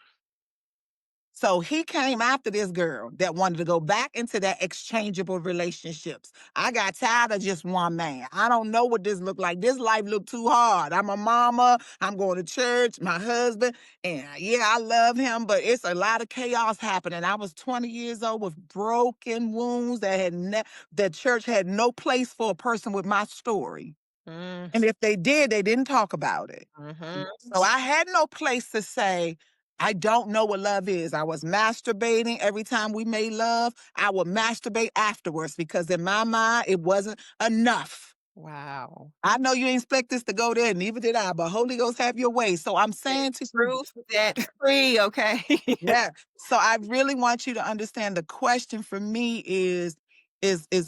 So he came after this girl that wanted to go back into that exchangeable relationships. I got tired of just one man. I don't know what this looked like. This life looked too hard. I'm a mama. I'm going to church, my husband, and yeah, I love him, but it's a lot of chaos happening. I was 20 years old with broken wounds that the church had no place for a person with my story. mm, And if they did, they didn't talk about it. mhm. So I had no place to say, I don't know what love is. I was masturbating every time we made love. I would masturbate afterwards because in my mind, it wasn't enough. Wow. I know you expect this to go there, neither did I, but Holy Ghost have your way. So I'm Get saying to you, truth set free, okay? yeah. So I really want you to understand the question for me is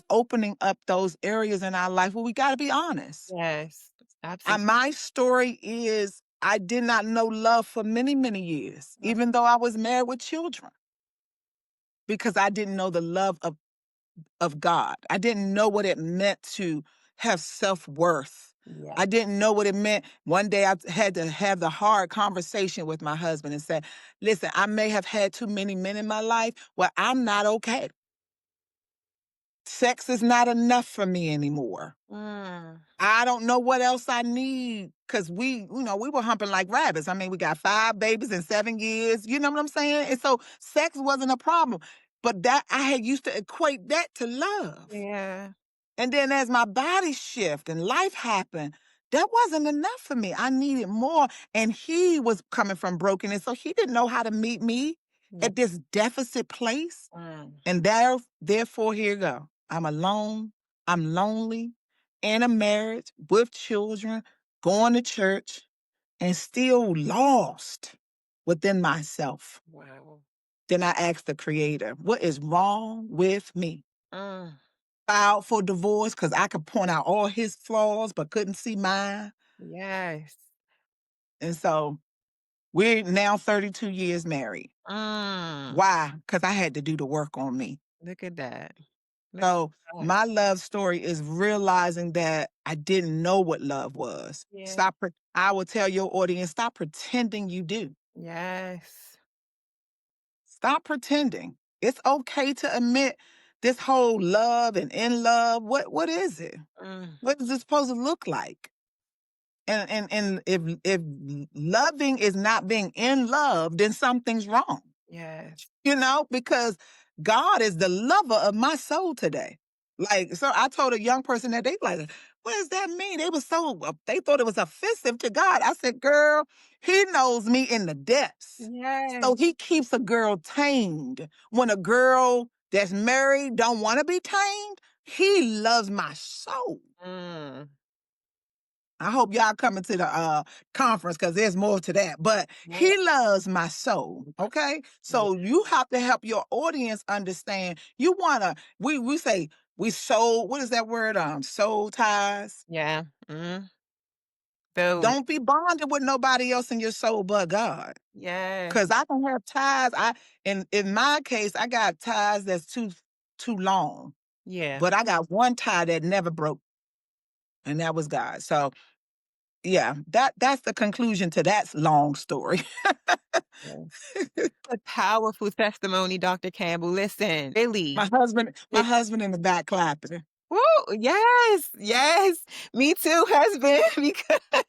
opening up those areas in our life where we got to be honest. Yes, And absolutely. my story is I did not know love for many, many years, even though I was married with children, because I didn't know the love of God. I didn't know what it meant to have self-worth. Yeah. I didn't know what it meant. One day I had to have the hard conversation with my husband and say, listen, I may have had too many men in my life. Well, I'm not okay. Sex is not enough for me anymore. Mm, I don't know what else I need because we were humping like rabbits. I mean, we got 5 babies in 7 years. You know what I'm saying? And so sex wasn't a problem. But that I had used to equate that to love. yeah. And then as my body shift and life happened, that wasn't enough for me. I needed more. And he was coming from brokenness. So he didn't know how to meet me Yeah. at this deficit place. Mm, And therefore, here you go. I'm alone. I'm lonely in a marriage with children, going to church, and still lost within myself. wow. Then I asked the Creator, what is wrong with me? Mm, Filed for divorce because I could point out all his flaws but couldn't see mine. yes. And so we're now 32 years married. Mm, Why? Because I had to do the work on me. look at that. Look So at that. my love story is realizing that I didn't know what love was. Yeah. I will tell your audience, stop pretending you do. Yes. Stop pretending. It's okay to admit this whole love and in love. What is it? Mm, What is it supposed to look like? And if loving is not being in love, then something's wrong. Yes. Because God is the lover of my soul today. Like, so I told a young person that they like, what does that mean? They thought it was offensive to God. I said, girl, he knows me in the depths. Yes. So he keeps a girl tamed. When a girl that's married don't want to be tamed, he loves my soul. Mm. I hope y'all coming to the conference because there's more to that. But he loves my soul. Okay. Yeah. So you have to help your audience understand. We say we soul, what is that word? Soul ties. Yeah. Mm. So, Don't be bonded with nobody else in your soul but God. yes. Cause I can have ties. In my case, I got ties that's too long. Yeah. But I got one tie that never broke, and that was God. So yeah, that's the conclusion to that long story. Yeah. A powerful testimony, Dr. Campbell. Listen, really. My husband in the back clapping. Woo! Yes, yes. Me too, husband, because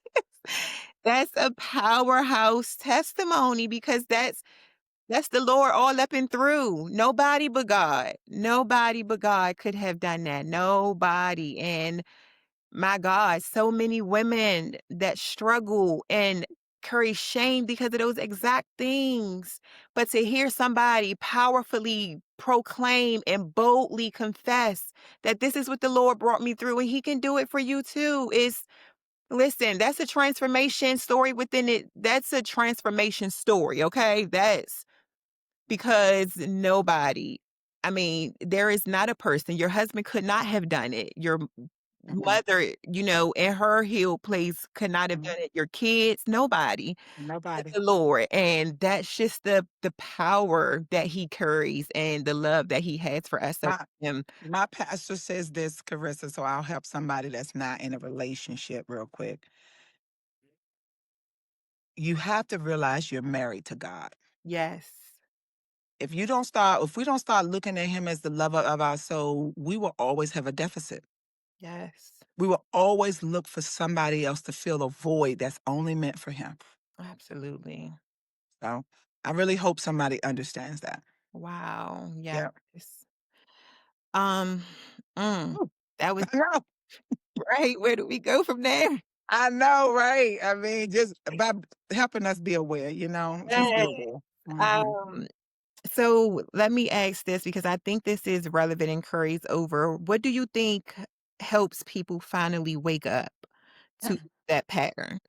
that's a powerhouse testimony because that's the Lord all up and through. Nobody but God. Nobody but God could have done that. Nobody. And my God, so many women that struggle and carry shame because of those exact things. But to hear somebody powerfully proclaim and boldly confess that this is what the Lord brought me through and he can do it for you too is listen, that's a transformation story within it. That's a transformation story, okay? That's because nobody I mean, there is not a person your husband could not have done it. Your Mm-mm, mother, in her healed place could not have done mm, it. Your kids, nobody but nobody. the Lord. And that's just the power that he carries and the love that he has for us. So My him. my pastor says this, Carissa, so I'll help somebody that's not in a relationship real quick. You have to realize you're married to God. Yes. If we don't start looking at him as the lover of our soul, we will always have a deficit. Yes. We will always look for somebody else to fill a void that's only meant for him. Absolutely. So I really hope somebody understands that. Wow. Yes. Yeah. Um, mm, Whew. that was I know. right. Where do we go from there? I know, right? I mean, just by helping us be aware, just be Yes. aware. Hmm. Um, so let me ask this because I think this is relevant and carries over. What do you think helps people finally wake up to that pattern?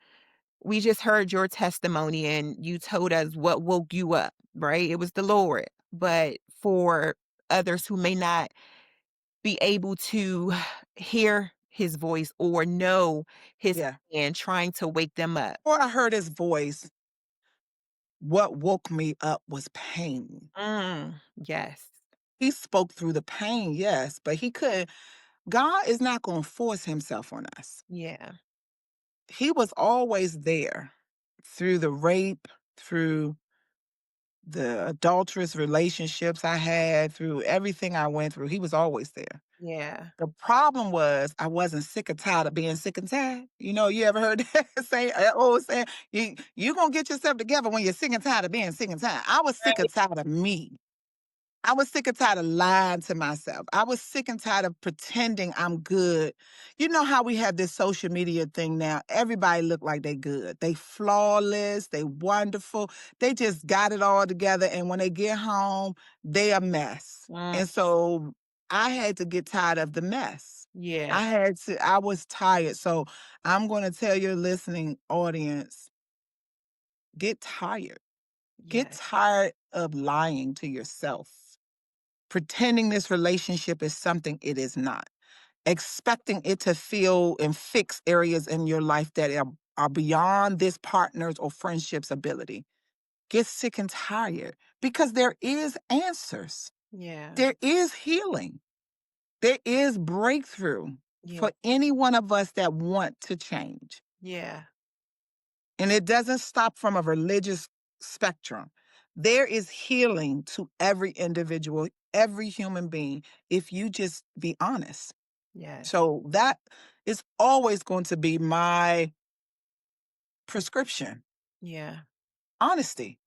We just heard your testimony and you told us what woke you up, right? It was the Lord. But for others who may not be able to hear his voice or know his Yeah. hand trying to wake them up. Before I heard his voice, what woke me up was pain. Yes. He spoke through the pain, yes, but he couldn't. God is not going to force himself on us. Yeah. He was always there through the rape, through the adulterous relationships I had, through everything I went through. He was always there. Yeah. The problem was I wasn't sick or tired of being sick and tired. You ever heard that say? Oh, saying you gonna get yourself together when you're sick and tired of being sick and tired. I was sick and tired of me. I was sick and tired of lying to myself. I was sick and tired of pretending I'm good. You know how we have this social media thing now? Everybody look like they good. They flawless, they wonderful. They just got it all together. And when they get home, they a mess. Mm, And so I had to get tired of the mess. yeah. I was tired. So I'm going to tell your listening audience, get tired. Get Yeah. tired of lying to yourself, pretending this relationship is something it is not, expecting it to fill and fix areas in your life that are beyond this partner's or friendship's ability. Get sick and tired because there is answers. Yeah. There is healing. There is breakthrough Yeah. for any one of us that want to change. Yeah. And it doesn't stop from a religious spectrum. There is healing to every individual, every human being, if you just be honest. Yes. So that is always going to be my prescription. Yeah, Honesty.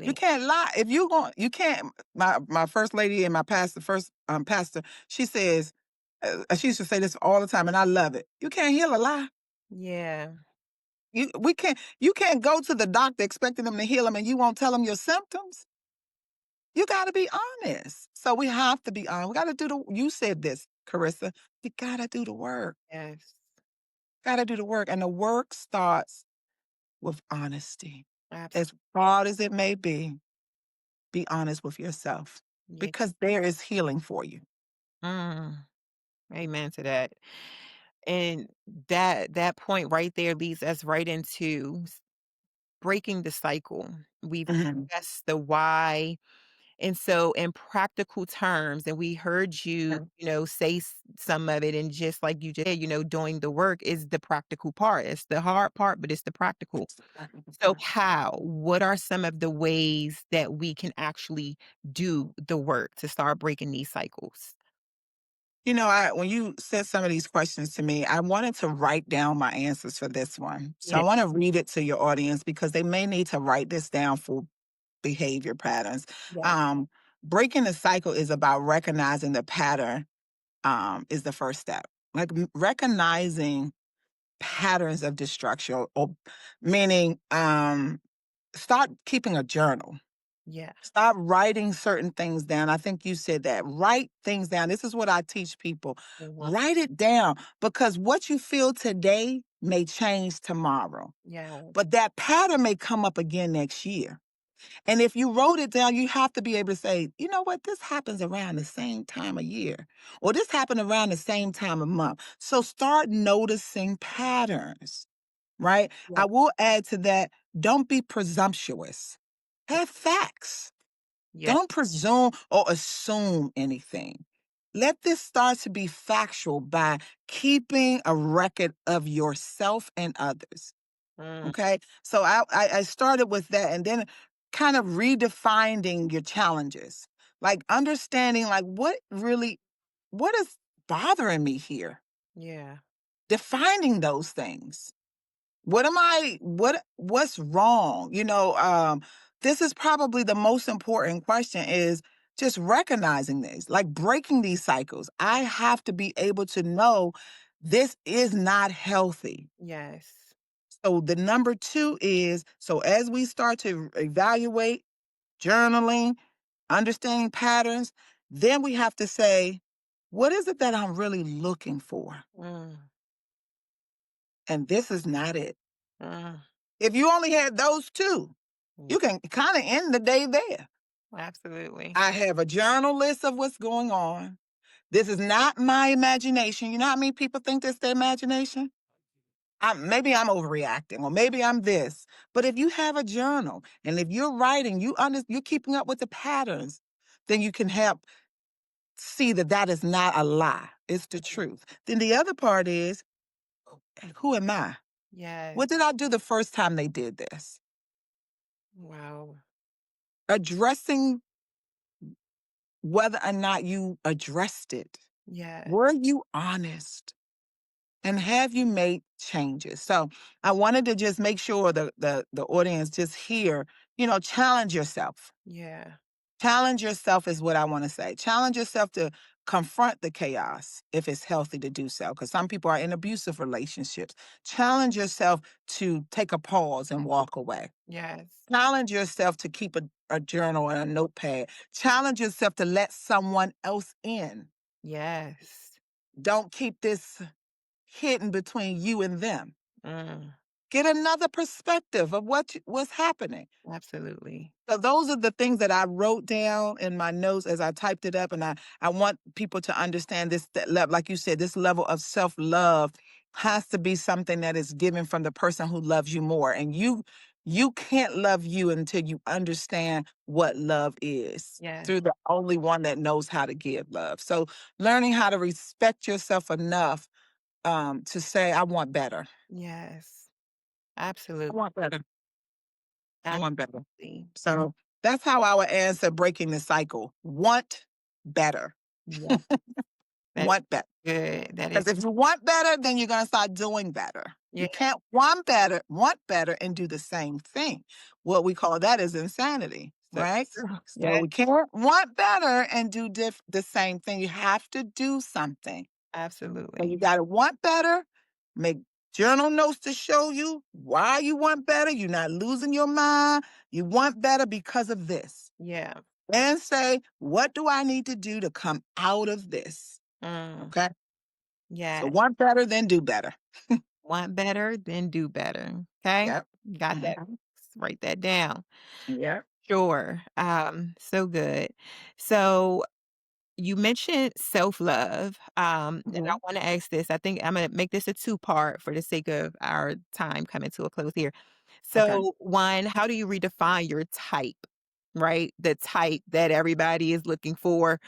You absolutely. can't lie. If you going, you can't. My first lady and my pastor, first pastor, she says, she used to say this all the time, and I love it. You can't heal a lie. Yeah, You can't go to the doctor expecting them to heal them, and you won't tell them your symptoms. You got to be honest. So we have to be honest. We got to do the. You said this, Carissa. You got to do the work. yes, Got to do the work, and the work starts with honesty. absolutely. As hard as it may be honest with yourself, Yeah. because there is healing for you. Mm, amen to that. And that point right there leads us right into breaking the cycle. We've Mhm. discussed the why. And so in practical terms, and we heard you, Mhm. say some of it, and just like you just said, doing the work is the practical part. It's the hard part, but it's the practical. That's the practical So part. how? What are some of the ways that we can actually do the work to start breaking these cycles? When you said some of these questions to me, I wanted to write down my answers for this one. So I Yeah, want to read it to your audience because they may need to write this down for behavior patterns. yeah, Um, Breaking the cycle is about recognizing the pattern, is the first step. Like recognizing patterns of destruction, or meaning start keeping a journal. yeah. Stop writing certain things down. I think you said that. Write things down. This is what I teach people. Mhm. Write it down because what you feel today may change tomorrow, Yes, but that pattern may come up again next year. And if you wrote it down, you have to be able to say, you know what, this happens around the same time of year, or this happened around the same time of month. So start noticing patterns, right? yeah, I will add to that, don't be presumptuous. Have facts. yeah. Don't presume or assume anything. Let this start to be factual by keeping a record of yourself and others. Mm, Okay. So I started with that and then kind of redefining your challenges, like understanding like what is bothering me here, yeah, defining those things. What's wrong? This is probably the most important question is just recognizing this, like breaking these cycles. I have to be able to know this is not healthy. yes, So the number two is, so as we start to evaluate, journaling, understanding patterns, then we have to say, what is it that I'm really looking for? mm, And this is not it. mm, If you only had those two, yeah, you can kind of end the day there. absolutely. I have a journal list of what's going on. This is not my imagination. You know how many people think that's their imagination? Maybe I'm overreacting, or maybe I'm this. But if you have a journal and if you're writing, you're keeping up with the patterns, then you can help see that that is not a lie. It's the truth. Then the other part is, who am I? Yes. What did I do the first time they did this? Wow. Addressing whether or not you addressed it. Yeah. Were you honest? And have you made changes? So I wanted to just make sure the audience just hear, challenge yourself. Yeah. Challenge yourself is what I want to say. Challenge yourself to confront the chaos if it's healthy to do so. Because some people are in abusive relationships. Challenge yourself to take a pause and walk away. Yes. Challenge yourself to keep a journal and a notepad. Challenge yourself to let someone else in. Yes. Don't keep this hidden between you and them. Mm, Get another perspective of what's happening. absolutely. So those are the things that I wrote down in my notes as I typed it up, and I want people to understand this. Like you said, this level of self love has to be something that is given from the person who loves you more, and you can't love you until you understand what love is Yes. through the only one that knows how to give love. So learning how to respect yourself enough to say, I want better. Yes. I Absolutely. want better. I want better. Absolutely. So that's how I would answer breaking the cycle. Want better. Yeah. That Want better. is good. That is Because if you want better, then you're going to start doing better. You Yeah. can't want better, and do the same thing. What we call that is insanity, So right? true. So Yeah. we can't want better and do the same thing. You have to do something. So Absolutely. you got to want better, make journal notes to show you why you want better. You're not losing your mind. You want better because of this. Yeah. And say, what do I need to do to come out of this? Mm. Okay. So Yeah. want better, then do better. Want better, then do better. Okay. Yep. Got that. Mhm. Write that down. Yep. Sure. So good. So you mentioned self-love. And I Mhm. want to ask this. I think I'm going to make this a two-part for the sake of our time coming to a close here. Okay. So, one, how do you redefine your type? Right? The type that everybody is looking for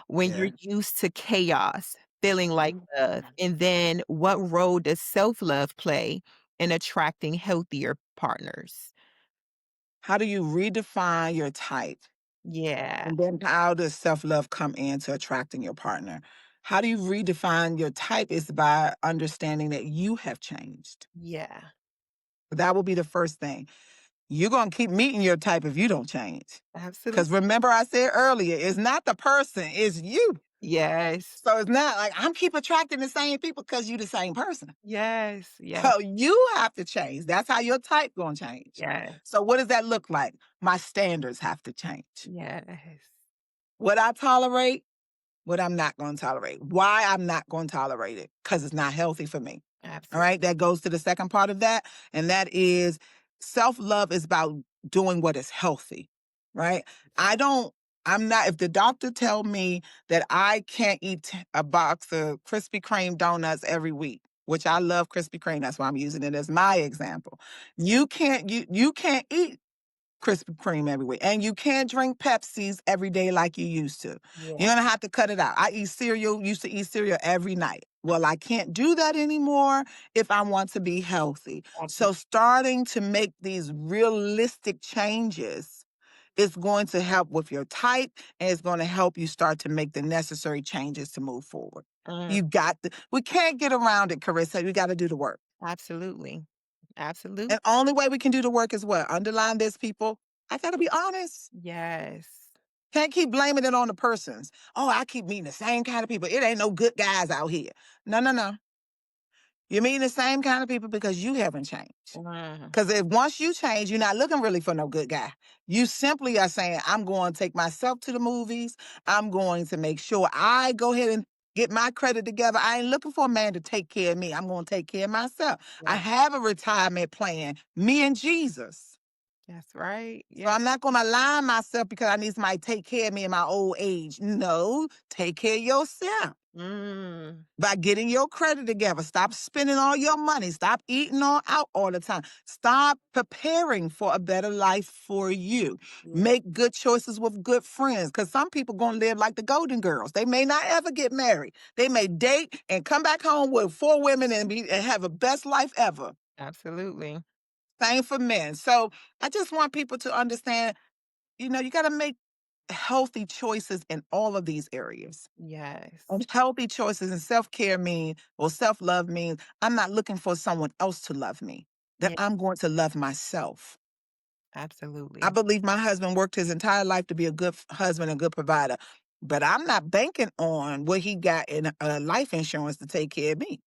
when you're Yeah. used to chaos, feeling like Mhm. love. And then what role does self-love play in attracting healthier partners? How do you redefine your type? Yeah. And then how does self-love come into attracting your partner? How do you redefine your type is by understanding that you have changed. Yeah. That will be the first thing. You're going to keep meeting your type if you don't change. Absolutely. Because remember, I said earlier, it's not the person, it's you. Yes. So it's not like I'm keep attracting the same people because you're the same person. Yes. Yes. So you have to change. That's how your type going to change. Yes. So what does that look like? My standards have to change. Yes. What I tolerate, what I'm not going to tolerate. Why I'm not going to tolerate it? Because it's not healthy for me. All Absolutely. right. That goes to the second part of that. And that is self love is about doing what is healthy. Right. I don't, I'm not, if the doctor tell me that I can't eat a box of Krispy Kreme donuts every week, which I love Krispy Kreme, that's why I'm using it as my example. You can't eat Krispy Kreme every week. And you can't drink Pepsis every day like you used to. Yeah. You're gonna have to cut it out. I eat cereal, used to eat cereal every night. Well, I can't do that anymore if I want to be healthy. So Absolutely. starting to make these realistic changes is going to help with your type and it's going to help you start to make the necessary changes to move forward. Mm, You got we can't get around it, Carissa. We got to do the work. absolutely. Absolutely. And only way we can do the work is what? Underline this, people. I got to be honest. Yes. Can't keep blaming it on the persons. Oh, I keep meeting the same kind of people. It ain't no good guys out here. No, no, no. You're meeting the same kind of people because you haven't changed. Mm, Because if once you change, you're not looking really for no good guy. You simply are saying, I'm going to take myself to the movies. I'm going to make sure I go ahead and get my credit together. I ain't looking for a man to take care of me. I'm going to take care of myself. I yeah. have a retirement plan, me and Jesus. That's right. So Yeah. I'm not going to lie myself because I need somebody to take care of me in my old age. No, take care of yourself Mm, by getting your credit together. Stop spending all your money. Stop eating all out all the time. Stop preparing for a better life for you. yeah. Make good choices with good friends because some people going to live like the Golden Girls. They may not ever get married. They may date and come back home with 4 women and have a best life ever. Absolutely. Same for men. So I just want people to understand, you got to make healthy choices in all of these areas. Yes. And healthy choices and self-care mean or self-love means I'm not looking for someone else to love me, that Yeah. I'm going to love myself. I Absolutely. believe my husband worked his entire life to be a good husband and good provider, but I'm not banking on what he got in life insurance to take care of me.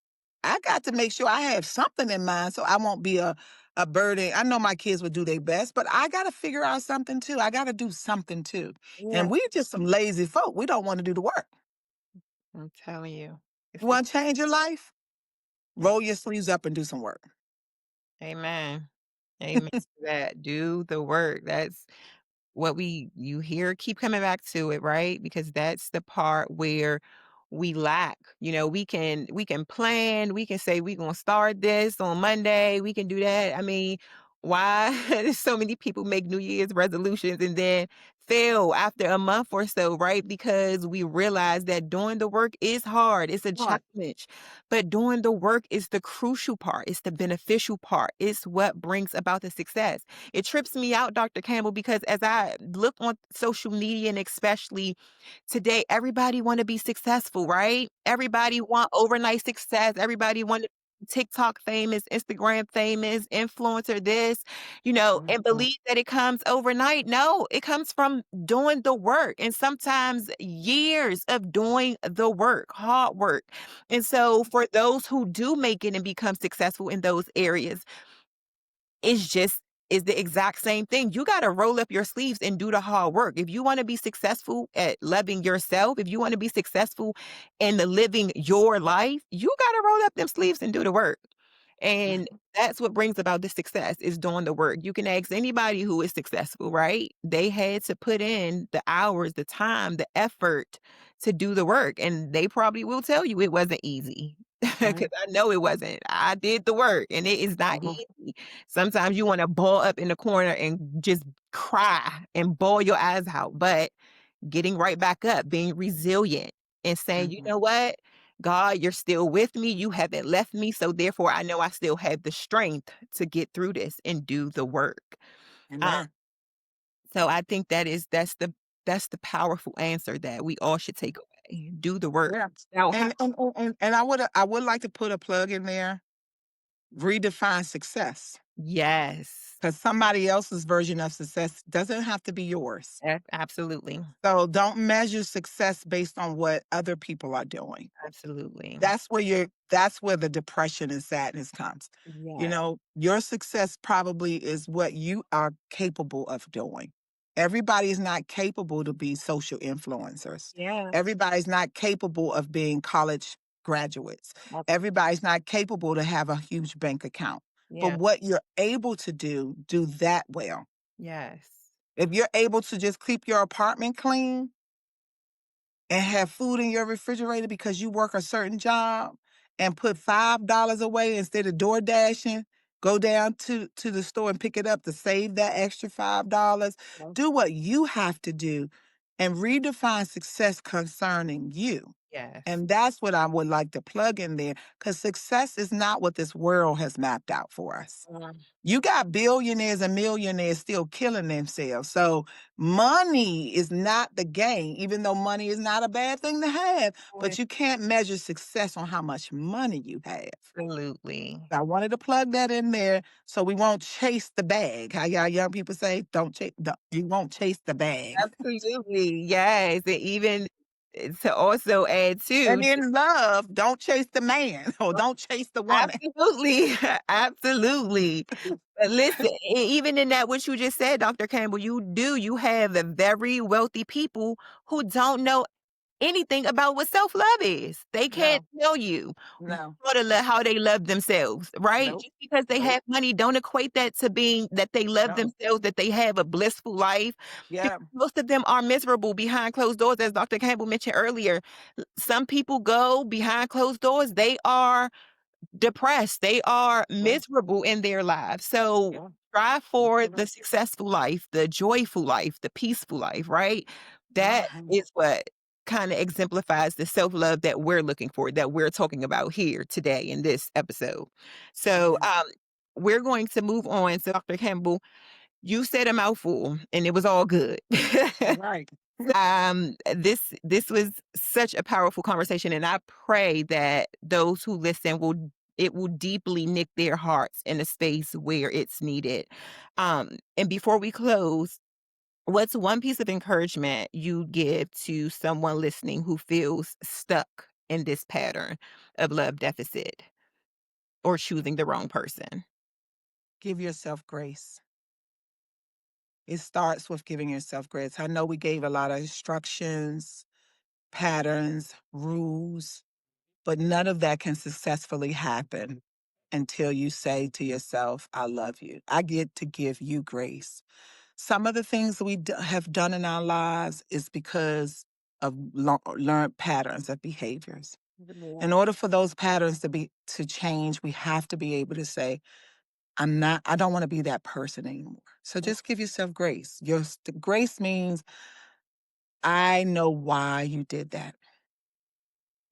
I got to make sure I have something in mind so I won't be a burden. I know my kids would do their best, but I got to figure out something too. I got to do something too. Yeah. And we're just some lazy folk. We don't want to do the work. I'm telling you. It's You the want to change your life? yeah. Roll your sleeves up and do some work. Amen. Amen to that. Do the work. That's what you hear keep coming back to it, right? Because that's the part where we lack. We can plan, we can say we're gonna start this on Monday, we can do that. I mean, why so many people make New Year's resolutions and then fail after a month or so, right? Because we realize that doing the work is hard. It's a Right. challenge. But doing the work is the crucial part. It's the beneficial part. It's what brings about the success. It trips me out, Dr. Campbell, because as I look on social media and especially today, everybody want to be successful, right? Everybody want overnight success. Everybody want TikTok famous, Instagram famous, influencer this, and Mhm. believe that it comes overnight. No, it comes from doing the work and sometimes years of doing the work, hard work. And so for those who do make it and become successful in those areas, it's just is the exact same thing. You got to roll up your sleeves and do the hard work. If you want to be successful at loving yourself, if you want to be successful in the living your life, you got to roll up them sleeves and do the work. And that's what brings about the success is doing the work. You can ask anybody who is successful, right? They had to put in the hours, the time, the effort to do the work. And they probably will tell you it wasn't easy. Because Right. I know it wasn't. I did the work and it is not Mhm. easy. Sometimes you wanna ball up in the corner and just cry and bawl your eyes out, but getting right back up, being resilient and saying, "You Mhm. know what? God, you're still with me. You haven't left me, so therefore I know I still have the strength to get through this and do the work." Um, Amen. so I think that's the powerful answer that we all should take away. Do the work. Yeah. Now how And I would like to put a plug in there. Redefine success, Yes. because somebody else's version of success doesn't have to be yours. Absolutely. So don't measure success based on what other people are doing. Absolutely. That's where the depression and sadness comes. Yeah. Your success probably is what you are capable of doing. Everybody is not capable to be social influencers. Yeah. Everybody's not capable of being college graduates. Everybody's not capable to have a huge bank account. But Yeah. what you're able to do that well. Yes. If you're able to just keep your apartment clean, and have food in your refrigerator because you work a certain job and put $5 away instead of door dashing, go down to the store and pick it up to save that extra $5. Well, Do what you have to do and redefine success concerning you. yes. And that's what I would like to plug in there because success is not what this world has mapped out for us. Um, You got billionaires and millionaires still killing themselves. So money is not the game, even though money is not a bad thing to have, but you can't measure success on how much money you have. absolutely. I wanted to plug that in there so we won't chase the bag. How y'all young people say, don't chase, you won't chase the bag. Absolutely. Yes. And even to also add And to in love, don't chase the man or don't chase the woman. absolutely. Absolutely. But listen, even in that what you just said, Dr. Campbell, you have the very wealthy people who don't know anything about what self-love is. They can't No, tell you no, how they love themselves, right? nope, Just because they nope, have money, don't equate that to being that they love no. themselves, that they have a blissful life. Because Yeah, most of them are miserable behind closed doors, as Dr. Campbell mentioned earlier. Some people go behind closed doors, they are depressed. They are yeah, miserable in their lives. So yeah. strive for the Absolutely. successful life, the joyful life, the peaceful life, right? That Mhm. is what kind of exemplifies the self-love that we're looking for, that we're talking about here today in this episode. So Amen. we're going to move on. So Dr. Campbell, you said a mouthful and it was all good. Right. This was such a powerful conversation, and I pray that those who listen will deeply nick their hearts in a space where it's needed. And before we close, what's one piece of encouragement you give to someone listening who feels stuck in this pattern of love deficit or choosing the wrong person? Give yourself grace. It starts with giving yourself grace. I know we gave a lot of instructions, patterns, rules, but none of that can successfully happen until you say to yourself, I love you. I get to give you grace. Some of the things that have done in our lives is because of learned patterns of behaviors. In order for those patterns to change, we have to be able to say, I don't want to be that person anymore. So just give yourself grace. Grace means I know why you did that.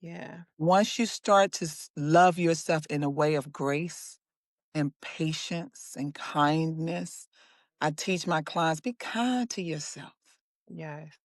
Yeah. Once you start to love yourself in a way of grace and patience and kindness, I teach my clients be kind to yourself. Yes.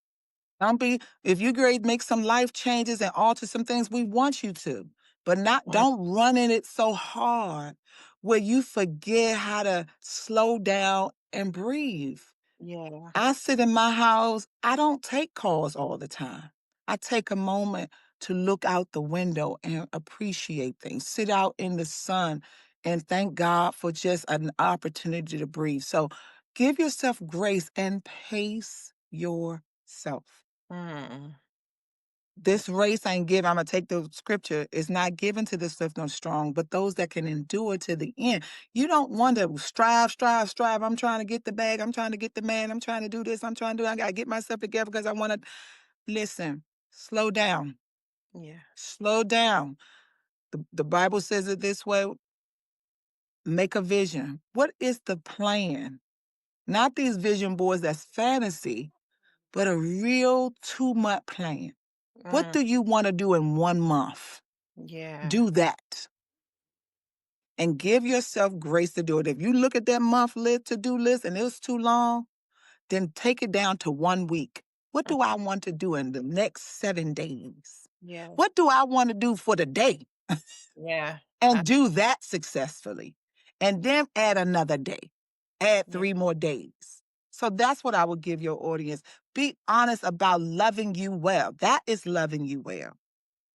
Don't be, if you grade, make some life changes and alter some things, we want you to. but not Mm, don't run in it so hard where you forget how to slow down and breathe. yeah. I sit in my house, I don't take calls all the time. I take a moment to look out the window and appreciate things, sit out in the sun and thank God for just an opportunity to breathe. So give yourself grace and pace yourself. Mm, This race ain't given. I'm gonna take the scripture. It's not given to the swift nor strong, but those that can endure to the end. You don't want to strive, strive, strive. I'm trying to get the bag. I'm trying to get the man. I'm trying to do this. I'm trying to do. I gotta get myself together because I want to listen. Slow down. yeah. Slow down. The Bible says it this way: make a vision. What is the plan? Not these vision boards that's fantasy, but a real 2 month plan. What Mm, do you want to do in 1 month? yeah. Do that. And give yourself grace to do it. If you look at that month list, to-do list, and it was too long, then take it down to 1 week. What Mm, do I want to do in the next 7 days? yeah. What do I want to do for the day? Yeah. And do that successfully. And then add another day. Add Yeah. 3 more days. So that's what I would give your audience. Be honest about loving you well. That is loving you well.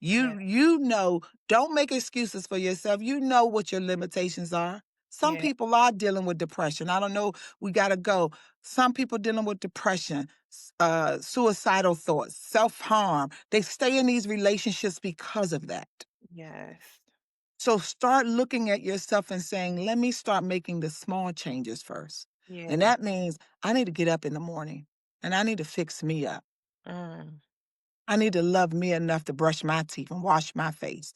Yeah. You know, don't make excuses for yourself. You know what your limitations are. Some Yeah. people are dealing with depression. I don't know, we got to go. Some people dealing with depression, suicidal thoughts, self-harm. They stay in these relationships because of that. Yes. So start looking at yourself and saying, let me start making the small changes first. And Yeah. that means I need to get up in the morning and I need to fix me up. Mm, I need to love me enough to brush my teeth and wash my face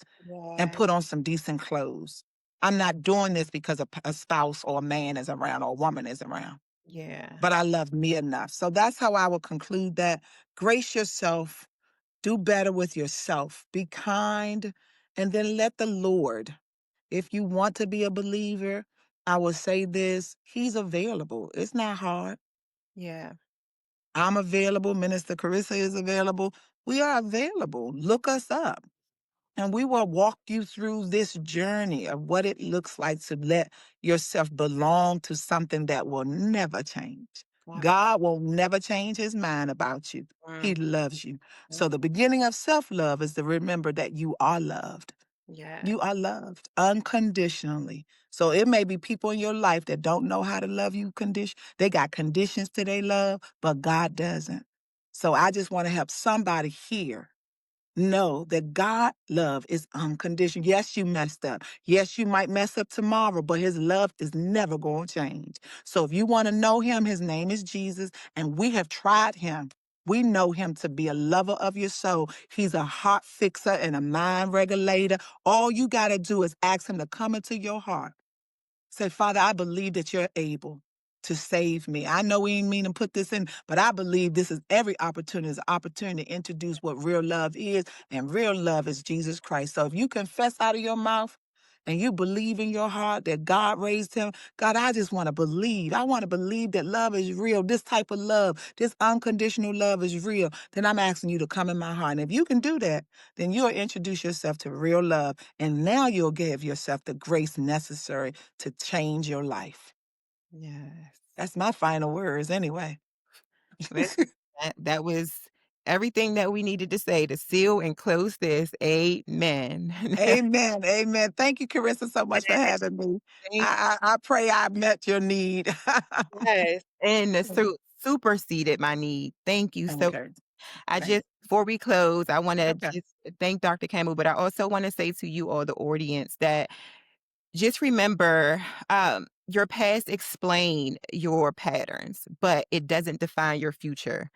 and yes. put on some decent clothes. I'm not doing this because a spouse or a man is around or a woman is around, Yeah. but I love me enough. So that's how I will conclude that. Grace yourself, do better with yourself, be kind, and then let the Lord, if you want to be a believer, I will say this, He's available. It's not hard. Yeah. I'm available. Minister Carissa is available. We are available. Look us up. And we will walk you through this journey of what it looks like to let yourself belong to something that will never change. Wow. God will never change his mind about you. He Mm, loves you. mm, So the beginning of self-love is to remember that you are loved. yeah. You are loved unconditionally. So it may be people in your life that don't know how to love you They got conditions to their love, but God doesn't. So I just want to help somebody here know that God love is unconditional. Yes, you messed up. Yes, you might mess up tomorrow, but his love is never going to change. So if you want to know him, his name is Jesus, and we have tried him. We know him to be a lover of your soul. He's a heart fixer and a mind regulator. All you got to do is ask him to come into your heart. Say, Father, I believe that you're able to save me. I know we didn't mean to put this in, but I believe this is every opportunity is an opportunity to introduce what real love is, and real love is Jesus Christ. So if you confess out of your mouth and you believe in your heart that God raised him, God, I just want to believe. I want to believe that love is real. This type of love, this unconditional love is real. Then I'm asking you to come in my heart. And if you can do that, then you'll introduce yourself to real love. And now you'll give yourself the grace necessary to change your life. Yes. That's my final words anyway. Listen, that was everything that we needed to say to seal and close this. Amen. Amen. Amen. Thank you, Carissa, so much for having me. Thank I pray I met your need. yes, and the superseded my need. Thank you so Okay. I Thanks. just before we close, I wanna Okay. just thank Dr. Campbell, but I also wanna say to you all, the audience, that just remember, your past explain your patterns, but it doesn't define your future.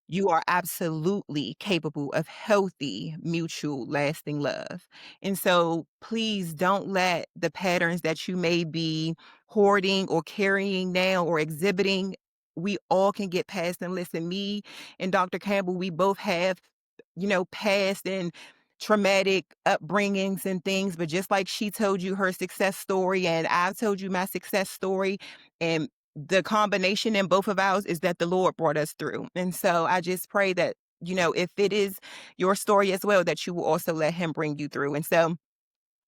You are absolutely capable of healthy, mutual, lasting love. And so please don't let the patterns that you may be hoarding or carrying now or exhibiting, we all can get past them. Listen, me and Dr. Campbell, we both have, past and traumatic upbringings and things. But just like she told you her success story, and I've told you my success story, and the combination in both of ours is that the Lord brought us through. And so I just pray that, if it is your story as well, that you will also let him bring you through. And so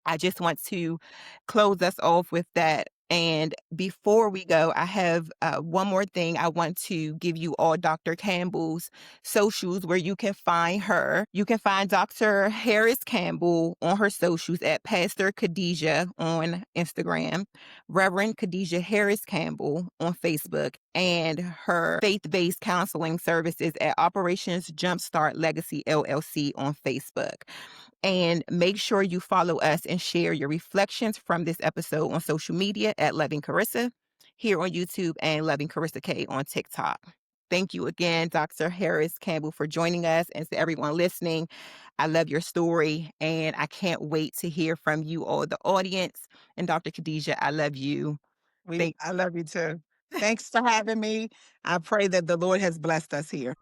I just want to close us off with that. And before we go, I have one more thing. I want to give you all Dr. Campbell's socials where you can find her. You can find Dr. Harris-Campbell on her socials at Pastor Khadijah on Instagram, Reverend Khadijah Harris-Campbell on Facebook, and her faith-based counseling services at Operations Jumpstart Legacy LLC on Facebook. And make sure you follow us and share your reflections from this episode on social media at Loving Carissa here on YouTube and Loving Carissa K on TikTok. Thank you again, Dr. Harris-Campbell, for joining us. And to everyone listening, I love your story and I can't wait to hear from you all, the audience. And Dr. Khadijah, I love you. Thank I love you too. Thanks for having me. I pray that the Lord has blessed us here.